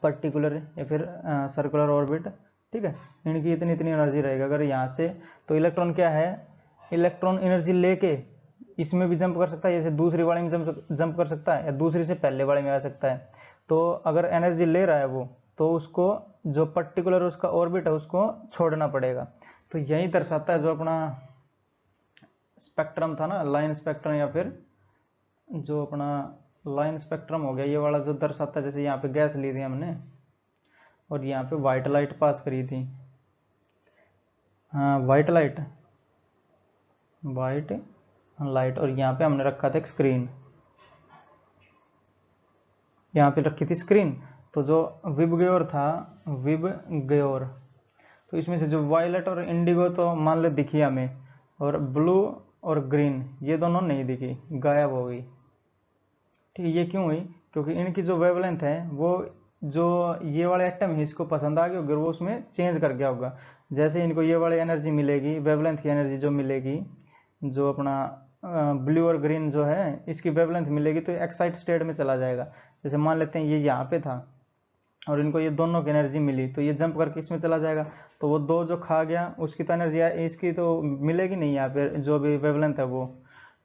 पर्टिकुलर या फिर सर्कुलर ऑर्बिट, ठीक है, इनकी इतनी इतनी एनर्जी रहेगी। अगर यहाँ से तो इलेक्ट्रॉन क्या है, इलेक्ट्रॉन एनर्जी लेके इसमें भी जंप कर सकता है, जैसे दूसरी वाले में जंप कर सकता है, या दूसरी से पहले वाले में आ सकता है। तो अगर एनर्जी ले रहा है वो, तो उसको जो पर्टिकुलर उसका ऑर्बिट है उसको छोड़ना पड़ेगा। तो यही दर्शाता है जो अपना स्पेक्ट्रम था ना, लाइन स्पेक्ट्रम, या फिर जो अपना लाइन स्पेक्ट्रम हो गया ये वाला जो दर्शाता है, जैसे यहाँ पे गैस ली थी हमने और यहाँ पे व्हाइट लाइट पास करी थी, हाँ व्हाइट लाइट, वाइट लाइट, और यहाँ पे हमने रखा था एक स्क्रीन, यहाँ पे रखी थी स्क्रीन। तो जो विब ग्योर था, विब ग्योर, तो इसमें से जो वायलेट और इंडिगो तो मान लो दिखी हमें, और ब्लू और ग्रीन ये दोनों नहीं दिखी, गायब हो गई। ठीक है, ये क्यों हुई? क्योंकि इनकी जो वेवलेंथ है वो, जो ये वाले एटम है इसको पसंद आ गया होगा, वो उसमें चेंज कर गया होगा। जैसे इनको ये वाली एनर्जी मिलेगी, वेवलेंथ की एनर्जी जो मिलेगी, जो अपना ब्लू और ग्रीन जो है इसकी वेवलेंथ मिलेगी, तो एक्साइट स्टेट में चला जाएगा। जैसे मान लेते हैं ये यहाँ पे था और इनको ये दोनों की एनर्जी मिली, तो ये जंप करके इसमें चला जाएगा, तो वो दो जो खा गया उसकी तो एनर्जी इसकी तो मिलेगी नहीं यहाँ पे, जो भी वेवलेंथ है वो।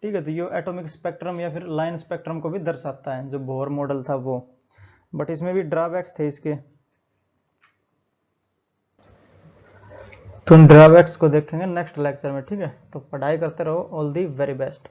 ठीक है, तो ये एटॉमिक स्पेक्ट्रम या फिर लाइन स्पेक्ट्रम को भी दर्शाता है, जो बोहर मॉडल था वो। बट इसमें भी ड्रॉबैक्स थे इसके, तो उन ड्रॉबैक्स को देखेंगे नेक्स्ट लेक्चर में। ठीक है, तो पढ़ाई करते रहो। All the very best.